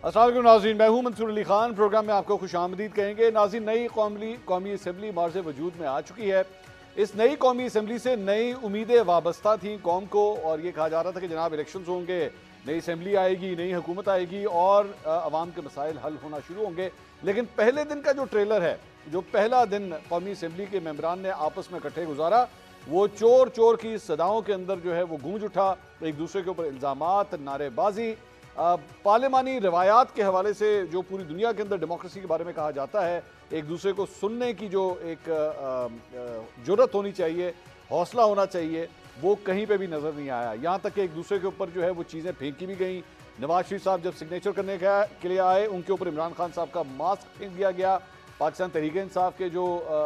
السلام علیکم ناظرین، میں ہوں منصور علی خان۔ پروگرام میں آپ کو خوش آمدید کہیں گے۔ ناظرین، نئی قومی اسمبلی مارز وجود میں آ چکی ہے۔ اس نئی قومی اسمبلی سے نئی امیدیں وابستہ تھیں قوم کو، اور یہ کہا جا رہا تھا کہ جناب الیکشنز ہوں گے، نئی اسمبلی آئے گی، نئی حکومت آئے گی اور عوام کے مسائل حل ہونا شروع ہوں گے۔ لیکن پہلے دن کا جو ٹریلر ہے، جو پہلا دن قومی اسمبلی کے ممبران نے آپس میں اکٹھے گزارا، وہ چور چور کی صداؤں کے اندر جو ہے وہ گونج اٹھا۔ ایک دوسرے کے اوپر الزامات، نعرے بازی، پارلیمانی روایات کے حوالے سے جو پوری دنیا کے اندر ڈیموکریسی کے بارے میں کہا جاتا ہے، ایک دوسرے کو سننے کی جو ایک جرأت ہونی چاہیے، حوصلہ ہونا چاہیے، وہ کہیں پہ بھی نظر نہیں آیا۔ یہاں تک کہ ایک دوسرے کے اوپر جو ہے وہ چیزیں پھینکی بھی گئیں۔ نواز شریف صاحب جب سگنیچر کرنے کے لیے آئے، ان کے اوپر عمران خان صاحب کا ماسک پھینک دیا گیا۔ پاکستان تحریک انصاف کے جو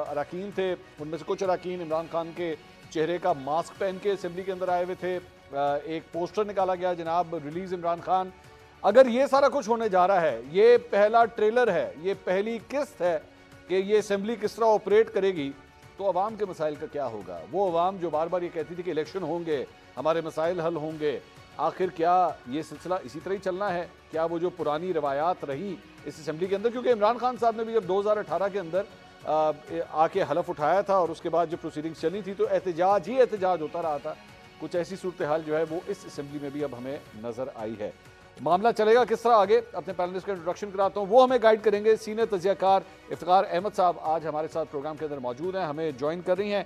اراکین تھے، ان میں سے کچھ اراکین عمران خان کے چہرے کا ماسک پہن کے اسمبلی کے اندر آئے ہوئے تھے۔ ایک پوسٹر نکالا گیا، جناب ریلیز عمران خان۔ اگر یہ سارا کچھ ہونے جا رہا ہے، یہ پہلا ٹریلر ہے، یہ پہلی قسط ہے کہ یہ اسمبلی کس طرح آپریٹ کرے گی، تو عوام کے مسائل کا کیا ہوگا؟ وہ عوام جو بار بار یہ کہتی تھی کہ الیکشن ہوں گے، ہمارے مسائل حل ہوں گے، آخر کیا یہ سلسلہ اسی طرح ہی چلنا ہے؟ کیا وہ جو پرانی روایات رہی اس اسمبلی کے اندر، کیونکہ عمران خان صاحب نے بھی جب 2018 کے اندر آ کے حلف اٹھایا تھا اور اس کے بعد جو پروسیڈنگز چلی تھی تو احتجاج ہی احتجاج ہوتا رہا تھا۔ کچھ ایسی صورتحال جو ہے وہ اس اسمبلی میں بھی اب ہمیں نظر آئی ہے۔ معاملہ چلے گا کس طرح آگے؟ اپنے پینلسٹ کا انٹروڈکشن کراتا ہوں، وہ ہمیں گائیڈ کریں گے۔ سینئر تجزیہ کار افتخار احمد صاحب آج ہمارے ساتھ پروگرام کے اندر موجود ہیں، ہمیں جوائن کر رہی ہیں۔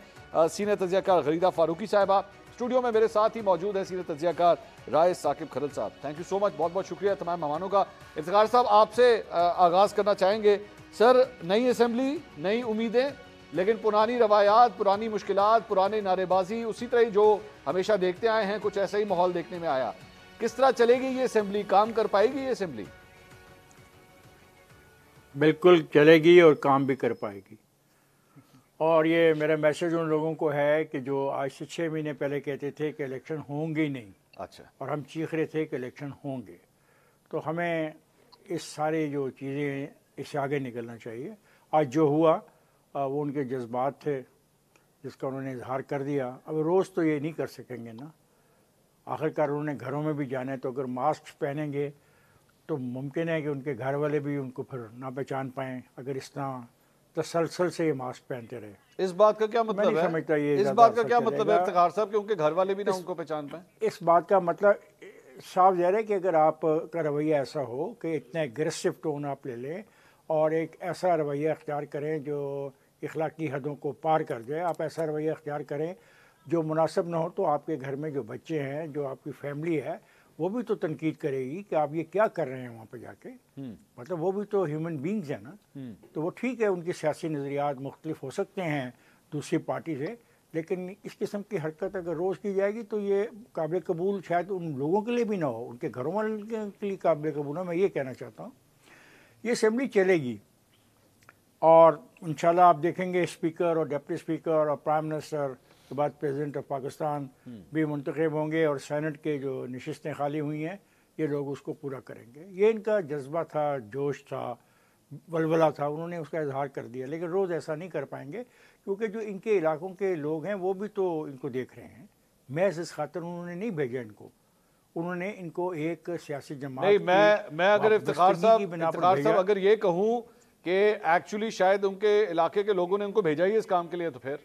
سینئر تجزیہ کار غریدہ فاروقی صاحبہ اسٹوڈیو میں میرے ساتھ ہی موجود ہے۔ سینئر تجزیہ کار رائے ثاقب کھرل صاحب، تھینک یو سو مچ، بہت بہت شکریہ تمام مہمانوں کا۔ افتخار صاحب، آپ سے آغاز کرنا چاہیں گے۔ سر، نئی اسمبلی، نئی امیدیں، لیکن پرانی روایات، پرانی مشکلات، پرانے نعرے بازی اسی طرح جو ہمیشہ دیکھتے آئے ہیں، کچھ ایسا ہی ماحول دیکھنے میں آیا۔ کس طرح چلے گی یہ اسمبلی؟ کام کر پائے گی یہ اسمبلی؟ بالکل چلے گی اور کام بھی کر پائے گی۔ اور یہ میرا میسیج ان لوگوں کو ہے کہ جو آج سے 6 مہینے پہلے کہتے تھے کہ الیکشن ہوں گے ہی نہیں، اچھا، اور ہم چیخ رہے تھے کہ الیکشن ہوں گے، تو ہمیں اس سارے جو چیزیں اس سے آگے نکلنا چاہیے۔ آج جو ہوا وہ ان کے جذبات تھے جس کا انہوں نے اظہار کر دیا۔ اب روز تو یہ نہیں کر سکیں گے نا، آخر کار انہوں نے گھروں میں بھی جانا ہے، تو اگر ماسک پہنیں گے تو ممکن ہے کہ ان کے گھر والے بھی ان کو پھر نہ پہچان پائیں، اگر اس طرح تسلسل سے یہ ماسک پہنتے رہے۔ اس بات کا کیا مطلب ہے؟ اس بات کا کیا مطلب ہے افتخار صاحب کہ ان کے گھر والے بھی نہ ان کو پہچان پائیں؟ اس بات کا مطلب صاف ظاہر ہے کہ اگر آپ کا رویہ ایسا ہو کہ اتنا ایگریسو ٹون آپ لے لیں اور ایک ایسا رویہ اختیار کریں جو اخلاقی حدوں کو پار کر جائے، آپ ایسا رویہ اختیار کریں جو مناسب نہ ہو، تو آپ کے گھر میں جو بچے ہیں، جو آپ کی فیملی ہے، وہ بھی تو تنقید کرے گی کہ آپ یہ کیا کر رہے ہیں وہاں پہ جا کے۔ مطلب وہ بھی تو ہیومن بینگز ہیں نا۔ تو وہ ٹھیک ہے، ان کی سیاسی نظریات مختلف ہو سکتے ہیں دوسری پارٹی سے، لیکن اس قسم کی حرکت اگر روز کی جائے گی تو یہ قابل قبول شاید ان لوگوں کے لیے بھی نہ ہو، ان کے گھروں والوں کے لیے قابل قبول ہو۔ میں یہ کہنا چاہتا ہوں یہ اسمبلی چلے گی، اور انشاءاللہ آپ دیکھیں گے اسپیکر اور ڈپٹی اسپیکر اور پرائم منسٹر کے بعد پریزیڈنٹ آف پاکستان بھی منتخب ہوں گے، اور سینٹ کے جو نشستیں خالی ہوئی ہیں یہ لوگ اس کو پورا کریں گے۔ یہ ان کا جذبہ تھا، جوش تھا، ولولہ تھا، انہوں نے اس کا اظہار کر دیا، لیکن روز ایسا نہیں کر پائیں گے کیونکہ جو ان کے علاقوں کے لوگ ہیں وہ بھی تو ان کو دیکھ رہے ہیں۔ محض اس خاطر انہوں نے نہیں بھیجا ان کو، انہوں نے ان کو ایک سیاسی جماعت نہیں، میں اگر افتخار صاحب اگر یہ کہوں کہ ایکچولی شاید ان کے علاقے کے لوگوں نے ان کو بھیجا ہی اس کام کے لیے، تو پھر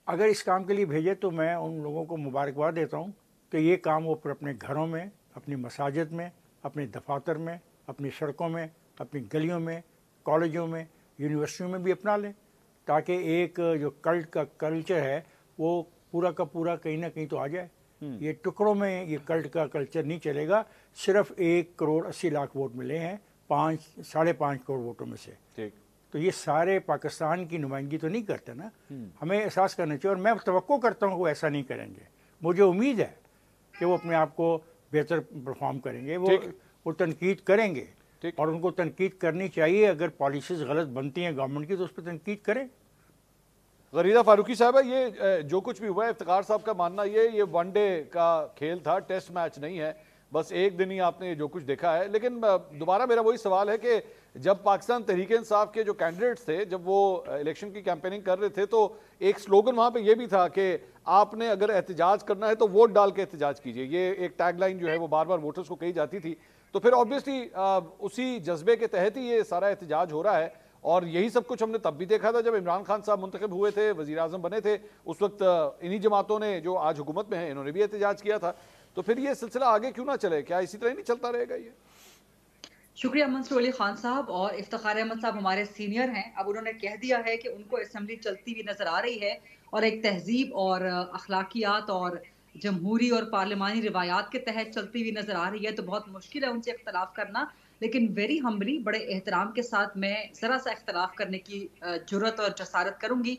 اگر اس کام کے لیے بھیجے تو میں ان لوگوں کو مبارکباد دیتا ہوں کہ یہ کام وہ پھر اپنے گھروں میں، اپنی مساجد میں، اپنے دفاتر میں، اپنی سڑکوں میں، اپنی گلیوں میں، کالجوں میں، یونیورسٹیوں میں بھی اپنا لیں، تاکہ ایک جو کلٹ کا کلچر ہے وہ پورا کا پورا کہیں نہ کہیں تو آ جائے۔ یہ ٹکڑوں میں یہ کلٹ کا کلچر نہیں چلے گا۔ صرف 1.80 کروڑ ووٹ ملے ہیں 5.5 کروڑ ووٹوں میں سے، تو یہ سارے پاکستان کی نمائندگی تو نہیں کرتے نا۔ ہمیں احساس کرنا چاہیے، اور میں توقع کرتا ہوں وہ ایسا نہیں کریں گے۔ مجھے امید ہے کہ وہ اپنے آپ کو بہتر پرفارم کریں گے، وہ تنقید کریں گے، اور ان کو تنقید کرنی چاہیے۔ اگر پالیسیز غلط بنتی ہیں گورنمنٹ کی تو اس پہ تنقید کریں۔ غریدہ فاروقی صاحبہ، یہ جو کچھ بھی ہوا ہے، افتخار صاحب کا ماننا یہ ون ڈے کا کھیل تھا، ٹیسٹ میچ نہیں ہے۔ بس ایک دن ہی آپ نے جو کچھ دیکھا ہے. لیکن دوبارہ میرا وہی سوال ہے کہ جب پاکستان تحریک انصاف کے جو کینڈیڈیٹس تھے جب وہ الیکشن کی کیمپیننگ کر رہے تھے تو ایک سلوگن وہاں پہ یہ بھی تھا کہ آپ نے اگر احتجاج کرنا ہے تو ووٹ ڈال کے احتجاج کیجئے. یہ ایک ٹیگ لائن جو ہے وہ بار بار ووٹرز کو کہی جاتی تھی. تو پھر آبویسلی اسی جذبے کے تحت ہی یہ سارا احتجاج ہو رہا ہے. اور یہی سب کچھ ہم نے تب بھی دیکھا تھا جب عمران خان صاحب منتخب ہوئے تھے, وزیر اعظم بنے تھے, اس وقت انہی جماعتوں نے جو آج حکومت میں ہیں انہوں نے بھی احتجاج کیا تھا. تو پھر یہ سلسلہ آگے کیوں نہ چلے؟ کیا اسی طرح نہیں چلتا رہے گا یہ؟ شکریہ منصور علی خان صاحب. اور افتخار احمد صاحب ہمارے سینئر ہیں, اب انہوں نے کہہ دیا ہے کہ ان کو اسمبلی چلتی ہوئی نظر آ رہی ہے اور ایک تہذیب اور اخلاقیات اور جمہوری اور پارلیمانی روایات کے تحت چلتی ہوئی نظر آ رہی ہے, تو بہت مشکل ہے ان سے اختلاف کرنا. لیکن ویری ہمبلی, بڑے احترام کے ساتھ میں ذرا سا اختلاف کرنے کی جرت اور جسارت کروں گی.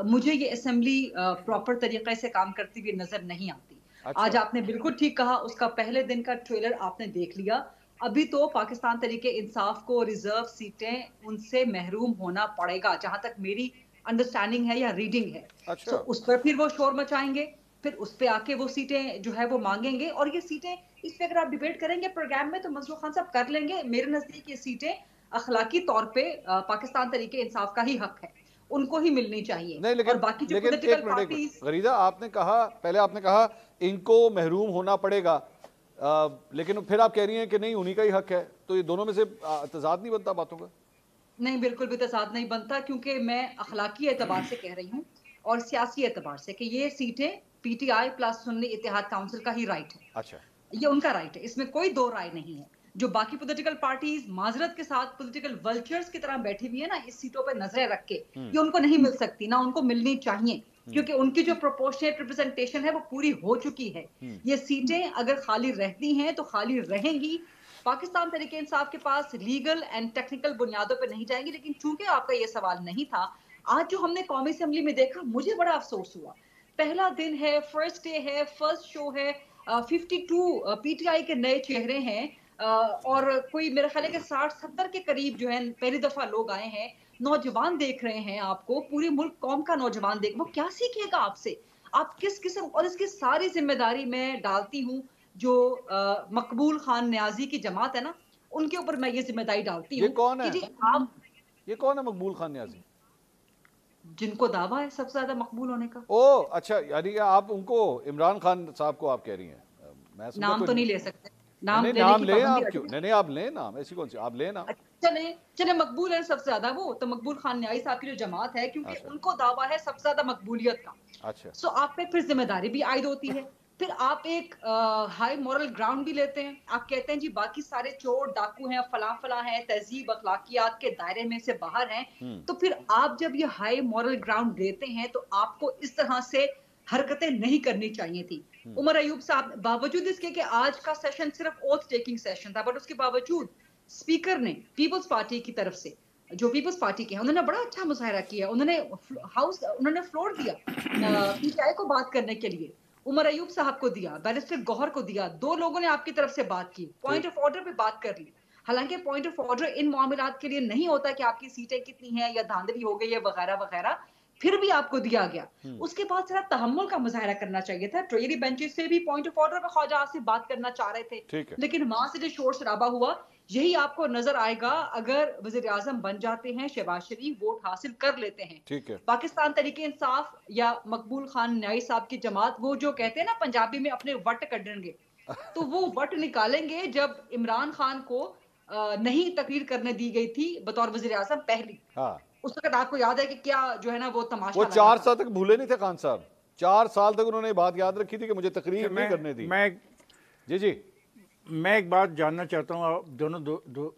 مجھے یہ اسمبلی پراپر طریقے سے کام کرتی ہوئی نظر نہیں آتی. آج آپ نے بالکل ٹھیک کہا, اس کا پہلے دن کا ٹریلر آپ نے دیکھ لیا. ابھی تو پاکستان تحریک انصاف کو ریزرو سیٹیں ان سے محروم ہونا پڑے گا, جہاں تک میری انڈرسٹینڈنگ ہے یا ریڈنگ ہے. تو اس پر پھر وہ شور مچائیں گے, پھر اس پہ آ کے وہ سیٹیں جو ہے وہ مانگیں گے. اور یہ سیٹیں اس پہ اگر آپ ڈیبیٹ کریں گے پروگرام میں تو منصور خان صاحب کر لیں گے. میرے نزدیک یہ سیٹیں اخلاقی طور پہ پاکستان تحریک انصاف کا ہی حق ہے, ان کو ہی ملنی چاہیے. نہیں اور باقی جو پولیٹیکل پارٹیز, غریزہ آپ نے کہا, پہلے آپ نے کہا ان کو محروم ہونا پڑے گا, لیکن پھر آپ کہہ رہی ہیں کہ نہیں انہی کا ہی حق ہے. تو یہ دونوں میں سے تضاد نہیں بنتا باتوں کا؟ نہیں, بالکل بھی تضاد نہیں بنتا, کیونکہ میں اخلاقی اعتبار سے کہہ رہی ہوں اور سیاسی اعتبار سے کہ یہ سیٹیں پی ٹی آئی پلس سنی اتحاد کاؤنسل کا ہی رائٹ ہے. اچھا, یہ ان کا رائٹ ہے, اس میں کوئی دو رائے نہیں ہے. جو باقی پولیٹیکل پارٹیز معذرت کے ساتھ پولیٹیکل ولچرز کی طرح بیٹھی ہوئی ہے نا اس سیٹوں پہ نظریں رکھ کے, یہ ان کو نہیں مل سکتی, نہ ان کو ملنی چاہیے, کیونکہ ان کی جو پروپورشنیٹ ریپرزنٹیشن ہے وہ پوری ہو چکی ہے. یہ سیٹیں اگر خالی رہتی ہیں تو خالی رہیں گی. پاکستان تحریک انصاف کے پاس لیگل اینڈ ٹیکنیکل بنیادوں پہ نہیں جائیں گی. لیکن چونکہ آپ کا یہ سوال نہیں تھا, آج جو ہم نے قومی اسمبلی میں دیکھا مجھے بڑا افسوس ہوا. پہلا دن ہے, فرسٹ ڈے ہے, فرسٹ شو ہے, 52 پی ٹی آئی کے نئے چہرے ہیں, اور کوئی میرا خیال ہے کہ 60-70 کے قریب جو ہے پہلی دفعہ لوگ آئے ہیں. نوجوان دیکھ رہے ہیں آپ کو, پوری ملک قوم کا نوجوان دیکھ, وہ کیا سیکھے گا آپ سے؟ آپ کس قسم, اور اس کی ساری ذمہ داری میں ڈالتی ہوں جو مقبول خان نیازی کی جماعت ہے نا, ان کے اوپر میں یہ ذمہ داری ڈالتی ہوں. یہ کون ہے؟ کہ جی آپ, یہ کون ہے مقبول خان نیازی؟ جن کو دعویٰ ہے سب سے زیادہ مقبول ہونے کا. او اچھا, یعنی آپ ان کو عمران خان صاحب کو آپ کہہ رہی ہیں؟ میں سمجھا نام تو نہیں لے سکتے, نہیں, نام لیں آپ کیوں, نہیں آپ لیں نام, ایسی کون سی, آپ لیں نام. چلے مقبول ہے سب سے زیادہ وہ تو مقبول خان نیازی صاحب کی جو جماعت ہے, کیونکہ ان کو دعویٰ ہے سب سے زیادہ مقبولیت کا. اچھا, سو آپ پہ پھر ذمہ داری بھی عائد ہوتی ہے. پھر آپ ایک ہائی مورل گراؤنڈ بھی لیتے ہیں, آپ کہتے ہیں جی باقی سارے چور ڈاکو ہیں, فلاں فلاں ہیں, تہذیب اخلاقیات کے دائرے میں سے باہر ہیں. تو پھر آپ جب یہ ہائی مورل گراؤنڈ دیتے ہیں تو آپ کو اس طرح سے حرکتیں نہیں کرنی چاہیے تھی. عمر ایوب صاحب, باوجود اس کے کہ آج کا سیشن صرف اوتھ ٹیکنگ سیشن تھا, بٹ اس کے باوجود اسپیکر نے پیپلز پارٹی کی طرف سے, جو پیپلز پارٹی کے ہیں, انہوں نے بڑا اچھا مظاہرہ کیا. انہوں نے فلور دیا پی ٹی آئی کو بات کرنے کے لیے, عمر ایوب صاحب کو دیا, بیرسٹر گوہر کو دیا. 2 لوگوں نے آپ کی طرف سے بات کی, پوائنٹ آف آرڈر پہ بات کر لی. حالانکہ پوائنٹ آف آرڈر ان معاملات کے لیے نہیں ہوتا کہ آپ کی سیٹیں کتنی ہیں یا دھاندلی ہو گئی ہے وغیرہ وغیرہ, پھر بھی آپ کو دیا گیا. اس کے بعد ذرا تحمل کا مظاہرہ کرنا چاہیے تھا. ٹریری بینچز سے بھی پوائنٹ آف آرڈر پہ خواجہ آصف بات کرنا چاہ رہے تھے, لیکن وہاں سے جو شور شرابہ ہوا, یہی آپ کو نظر آئے گا اگر وزیر اعظم بن جاتے ہیں شہباز شریف, ووٹ حاصل کر لیتے ہیں. پاکستان تحریک انصاف یا مقبول خان نیازی صاحب کی جماعت, وہ جو کہتے ہیں نا پنجابی میں اپنے وٹ کڈیں گے, تو وہ وٹ نکالیں گے. جب عمران خان کو نہیں تقریر کرنے دی گئی تھی بطور وزیر اعظم پہلی, اس وقت آپ کو یاد ہے کہ کیا جو ہے نا وہ تماشا, وہ 4 سال تک بھولے نہیں تھے خان صاحب, 4 سال تک انہوں نے بات یاد رکھی تھی کہ مجھے تقریر نہیں کرنے دی. جی میں ایک بات جاننا چاہتا ہوں, آپ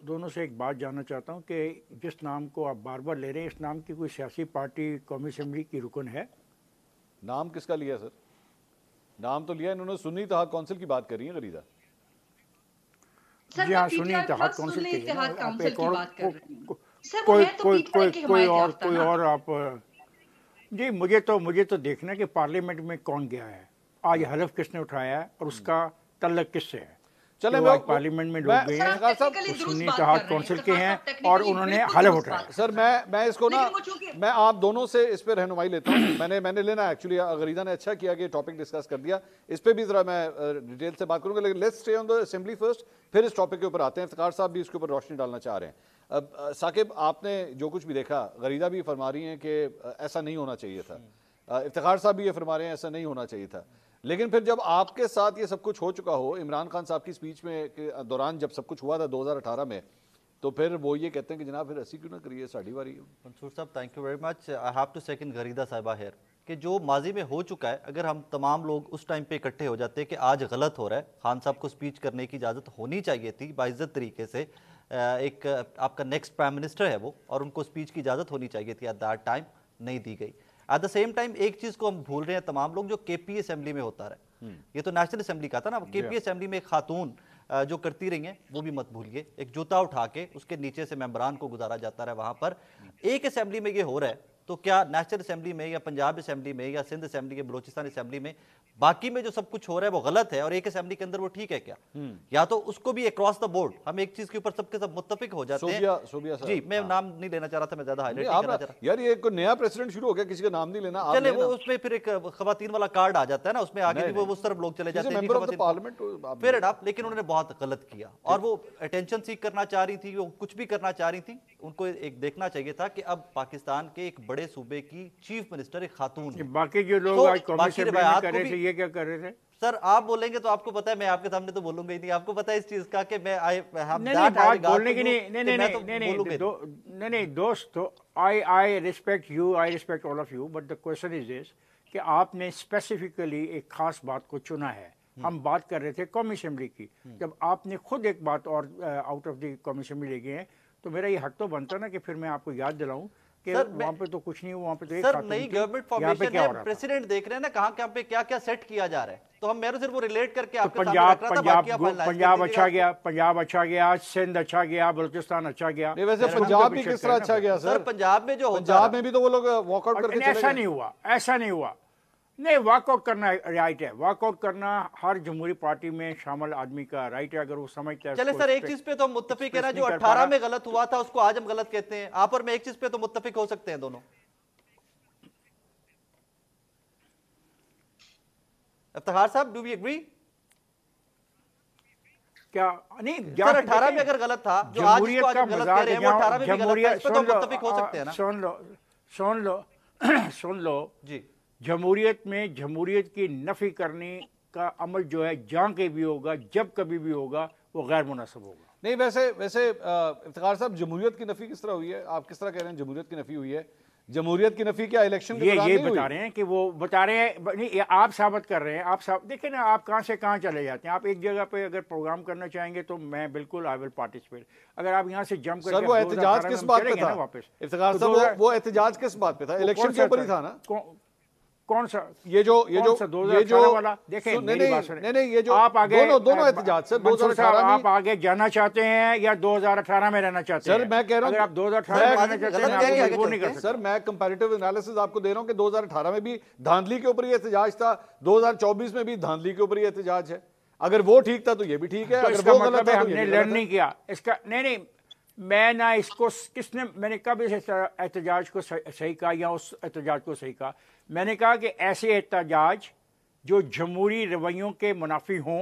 دونوں سے ایک بات جاننا چاہتا ہوں کہ جس نام کو آپ بار بار لے رہے ہیں, اس نام کی کوئی سیاسی پارٹی قومی اسمبلی کی رکن ہے؟ نام کس کا لیا سر؟ نام تو لیا انہوں نے سنی اتحاد کونسل کی بات کر رہی ہیں غریزہ. جی ہاں, سنی اتحاد کونسل کی کوئی اور آپ, جی مجھے تو دیکھنا کہ پارلیمنٹ میں کون گیا ہے, آج حلف کس نے اٹھایا ہے اور اس کا تعلق کس سے ہے. चले कि वो आज पार्लियामेंट में लोग गए हैं, इफ्तिखार साहब टेक्निकली दुरुस्त सुन्नी बात इत्तेहाद कर रहे हैं, काउंसिल के इफ्तिखार हैं साहब टेक्निकली और उन्होंने बिल्कुल हलफ दुरुस्त उठाया। बात सर मैं इसको ना लेकिन वो चूंकि मैं आप दोनों से इस पे रहनुमाई लेता हूँ। मैंने लेना एक्चुअली, गरीदा ने अच्छा किया कि टॉपिक डिस्कस कर दिया, इस पे भी जरा मैं डिटेल से बात करूंगा, लेकिन let's stay on the assembly first, फिर इस टॉपिक के ऊपर आते हैं। इफ्तिखार साहब भी इसके ऊपर रोशनी डालना चाह रहे हैं। अब साकिब, आपने जो कुछ भी देखा, गरीदा भी फरमा रही हैं कि ऐसा नहीं होना चाहिए था, इफ्तिखार साहब भी ये फरमा रहे हैं ऐसा नहीं होना चाहिए था, लेकिन फिर जब आपके साथ ये सब कुछ हो चुका हो, इमरान खान साहब की स्पीच में के दौरान जब सब कुछ हुआ था 2018 में, तो फिर वो ये कहते हैं कि जनाब फिर ऐसी क्यों ना करिए, साड़ी बारी। मंसूर साहब, thank you very much. I have to second Gharida साहिबा हेयर कि जो माजी में हो चुका है, अगर हम तमाम लोग उस टाइम पे इकट्ठे हो जाते कि आज गलत हो रहा है, खान साहब को स्पीच करने की इजाज़त होनी चाहिए थी बाइज्जत तरीके से, एक आपका नेक्स्ट प्राइम मिनिस्टर है वो, और उनको स्पीच की इजाज़त होनी चाहिए थी, एट दैट टाइम नहीं दी गई। एट द सेम टाइम एक चीज़ को हम भूल रहे हैं तमाम लोग, जो केपी असेंबली में होता रहा, ये तो नेशनल असेंबली का था ना, केपी असेंबली में एक खातून जो करती रही हैं, वो भी मत भूलिए, एक जूता उठा के उसके नीचे से मेंबरान को गुजारा जाता रहा वहाँ पर। एक असेंबली में ये हो रहा है, तो क्या नेशनल असेंबली में या पंजाब असेंबली में या सिंध असेंबली या बलोचिस्तान असेंबली में बाकी में जो सब कुछ हो रहा है वो गलत है, और एक असेंबली के अंदर वो ठीक है क्या? या तो उसको भी अक्रॉस द बोर्ड हम एक चीज के ऊपर सबके सब मुत्तफिक हो जाते हैं। सोबिया जी, मैं नाम नहीं लेना चाह रहा था, मैं ज्यादा हाईलाइट नहीं, करना चाह रहा। यार ये एक नया प्रेसिडेंट शुरू हो गया, किसी का नाम नहीं लेना, आप चले लेना। वो उसमें फिर एक खवातीन वाला कार्ड आ जाता है ना, उसमें आगे भी वो उस तरफ लोग चले जाते हैं, member of the parliament, fair enough. लेकिन उन्होंने बहुत गलत किया, और वो अटेंशन सीख करना चाह रही थी, वो कुछ भी करना चाह रही थी। उनको एक देखना चाहिए था कि अब पाकिस्तान के एक बड़े सूबे की चीफ मिनिस्टर एक खातून है। बाकी जो लोग तो आज कौमी बाकी असेंबली में रिवायात कर को रहे भी- थे, ये क्या कर रहे थे? सर आप बोलेंगे तो आपको पता है, मैं आपके सामने तो बोलूंगा ही नहीं। आपको पता है इस चीज का कि मैं नहीं, बात बोलने की नहीं, दोस्त, I respect you, I respect all of you, but the question is this कि आपने स्पेसिफिकली एक खास बात को चुना है। हम बात कर रहे थे कौमी असेंबली की, जब आपने खुद एक बात और आउट ऑफ द कौमी असेंबली ले गए हैं, तो मेरा ये हक तो बनता ना कि फिर मैं आपको याद दिलाऊं कि वहाँ पे तो कुछ नहीं हुआ, वहाँ पे तो एक सर नई गवर्नमेंट फॉर्मेशन क्या हो है, रहा था? प्रेसिडेंट देख रहे हैं ना कहाँ कहाँ पे क्या क्या सेट किया जा रहा है, तो हम मेरे सिर्फ वो रिलेट करके तो आपके सामने रख रहा था। बाकी आप finalize पंजाब कर अच्छा दीजिएगा। गया, पंजाब अच्छा गया, सिंध अच्छा गया, बलूचिस्तान अच्छा गया। नहीं, वैसे पंजाब भी किस तरह अच्छा गया सर सर? पंजाब में जो होता पंजाब में भी तो वो लोग वॉकआउट करके चले ऐसा गए। नहीं हुआ, ऐसा नहीं हुआ। नहीं, वॉकआउट करना राइट है, वॉकआउट करना हर जमहूरी पार्टी में शामिल आदमी का राइट है, अगर वो समझता है। चले उसको सर, एक respect- चीज पे तो हम मुत्तफिक है ना, जो नहीं कर 18 पा में गलत हुआ था उसको आज हम गलत कहते हैं। आप और मैं एक चीज पे तो मुत्तफिक हो सकते हैं दोनों। इफ्तिखार साहब, डू वी एग्री? क्या नहीं, सर 18 में अगर गलत था, जो आज जमहूरियत इसको आज का हम गलत मजाक कह रहे हैं, वो 18 में भी गलत था, इस पे तो हम मुत्तफिक हो सकते हैं ना। सुन लो जी, जमहूरियत में जमहूरियत की नफी करने का अमल जो है, जहाँ के भी होगा, जब कभी भी होगा, वो गैर मुनासिब होगा। नहीं, वैसे इफ्तिखार साहब, जमहूरियत की नफी किस तरह हुई है? आप किस तरह कह रहे हैं जमहूरियत की नफी हुई है? जमहूरियत की नफी क्या इलेक्शन के दौरान ये नहीं हुई? बता रहे हैं कि वो बता रहे हैं, नहीं ये आप साबित कर रहे हैं। आप देखिए ना, आप कहाँ से कहाँ चले जाते हैं। आप एक जगह पे अगर प्रोग्राम करना चाहेंगे तो मैं बिल्कुल आई विल पार्टिसिपेट। अगर आप यहाँ से जंप सर वो एहतजाज किस बात पे था? वापस इफ्तिखार साहब, वो एहतजाज किस बात पे था? इलेक्शन के ऊपर ही था ना? कौन सा? ये जो 2018 वाला देखें, मेरी बात सुनें। नहीं, ये जो आप आगे दोनों एहतजाज सर, मंसूर साहब, 2018 आप आगे जाना चाहते हैं या 2018 में रहना चाहते हैं? सर मैं कह रहा हूं, अगर आप 2018 में रहना चाहते हैं, गलत आप वो नहीं कर सकते। सर मैं कंपैरेटिव एनालिसिस आपको दे रहा हूं कि 2018 में भी धांधली के ऊपर ही एहतजाज था, 2024 में भी धांधली के ऊपर ही एहतजाज है। अगर वो ठीक था तो ये भी ठीक है, तो अगर इसका वो गलत मतलब है है तो ये हमने भी लर्न गलत नहीं किया इसका। नहीं, मैं ना इसको किसने, मैंने कब इस एहतजाज को सही कहा या उस एहतजाज को सही कहा? मैंने कहा कि ऐसे एहतजाज जो जमहूरी रवैयों के मुनाफी हों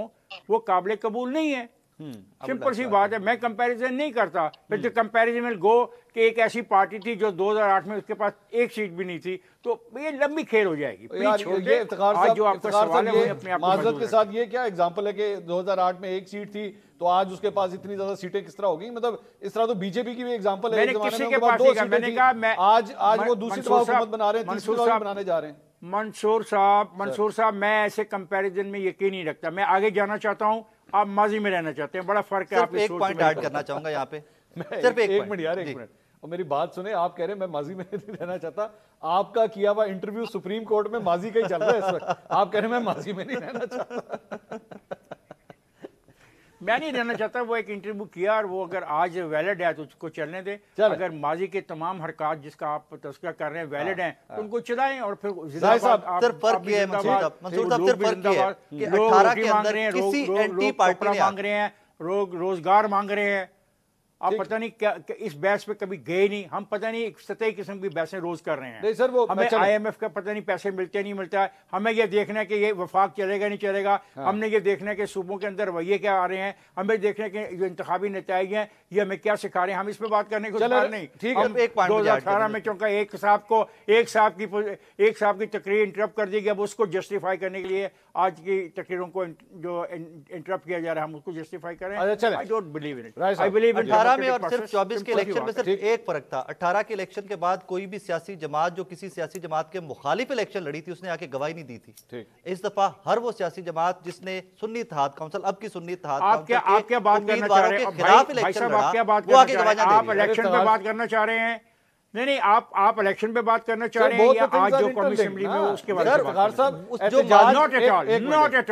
वो काबिल कबूल नहीं है। सिंपल सी बात है। मैं कंपैरिजन नहीं करता, फिर जो कंपैरिजन विल गो कि एक ऐसी पार्टी थी जो 2008 में उसके पास एक सीट भी नहीं थी, तो ये लंबी खेल हो जाएगी। यार, ये इफ्तिखार साहब, जो आपका सवाल है वो अपने आप को माजरत मजबूत के साथ ये क्या एग्जांपल है कि 2008 में एक सीट थी तो आज उसके पास इतनी ज्यादा सीटें किस तरह होगी? मतलब इस तरह तो बीजेपी की भी एग्जांपल है। मैंने एक जमाने किसी में के उनके पास दो नहीं कहा, सीटें मैंने थी। कहा मैं आज वो दूसरी दफा हुकूमत बना रहे हैं, तीसरी दफा भी बनाने जा रहे हैं। मंसूर साहब, मैं ऐसे कंपैरिजन में यकीन नहीं रखता। मैं आगे जाना चाहता हूं, आप माजी में रहना चाहते हैं। बड़ा फर्क है। सिर्फ एक पॉइंट ऐड करना चाहूंगा यहाँ पे, सिर्फ एक मिनट यार, एक मिनट, और मेरी बात सुने। आप कह रहे हैं मैं माजी में नहीं रहना चाहता, आपका किया हुआ इंटरव्यू सुप्रीम कोर्ट में माजी का ही चल रहा है इस वक्त। आप कह रहे हैं मैं माजी में नहीं रहना चाहता। मैं नहीं रहना चाहता। वो एक इंटरव्यू किया और वो अगर आज वैलिड है तो उसको चलने दे, अगर माजी के तमाम हरकत जिसका आप तस्करा कर रहे हैं वैलिड हैं तो उनको चलाएं। और फिर मंसूर साहब सिर्फ फर्क ये है कि 18 के अंदर किसी एंटी पार्टी ने मांग रहे हैं, रोजगार मांग रहे हैं। आप पता नहीं क्या इस बहस पे कभी गए नहीं। हम पता नहीं एक सतही किस्म की बहसें रोज कर रहे हैं। नहीं सर, वो हमें IMF का पता नहीं पैसे मिलते नहीं मिलता है। हमें ये देखना है कि ये वफाक चलेगा नहीं चलेगा। हमने ये देखना है कि सूबों के अंदर रवैये क्या आ रहे हैं। हमें देखना है कि जो इंतखाबी नतीजे हैं ये हमें क्या सिखा रहे हैं। हम इस पे बात करने को तैयार नहीं। ठीक है, 2018 में चूंकि एक साहब की तकरीर इंटरप्ट कर दी गई, अब उसको जस्टिफाई करने के लिए आज की तकरीरों को जो इंटरप्ट किया जा रहा है हम उसको जस्टिफाई करें। I don't believe in it. I believe in 18 में और सिर्फ 24 के इलेक्शन में सिर्फ एक फर्क था। 18 के इलेक्शन के बाद कोई भी सियासी जमात जो किसी सियासी जमात के मुखालिफ इलेक्शन लड़ी थी उसने आके गवाही नहीं दी थी। इस दफा हर वो सियासी जमात जिसने सुन्नी इत्तेहाद काउंसिल, अब की सुन्नी इत्तेहाद आप क्या बात करना चाह रहे हैं भाई साहब? आप क्या बात करना चाह रहे हैं? आप इलेक्शन पे बात करना चाह रहे हैं? नहीं, आप इलेक्शन पे बात करना चाह रहे हैं या आज जो कौमी असेंबली में उसके बारे में? इफ्तिखार साहब, नॉट एट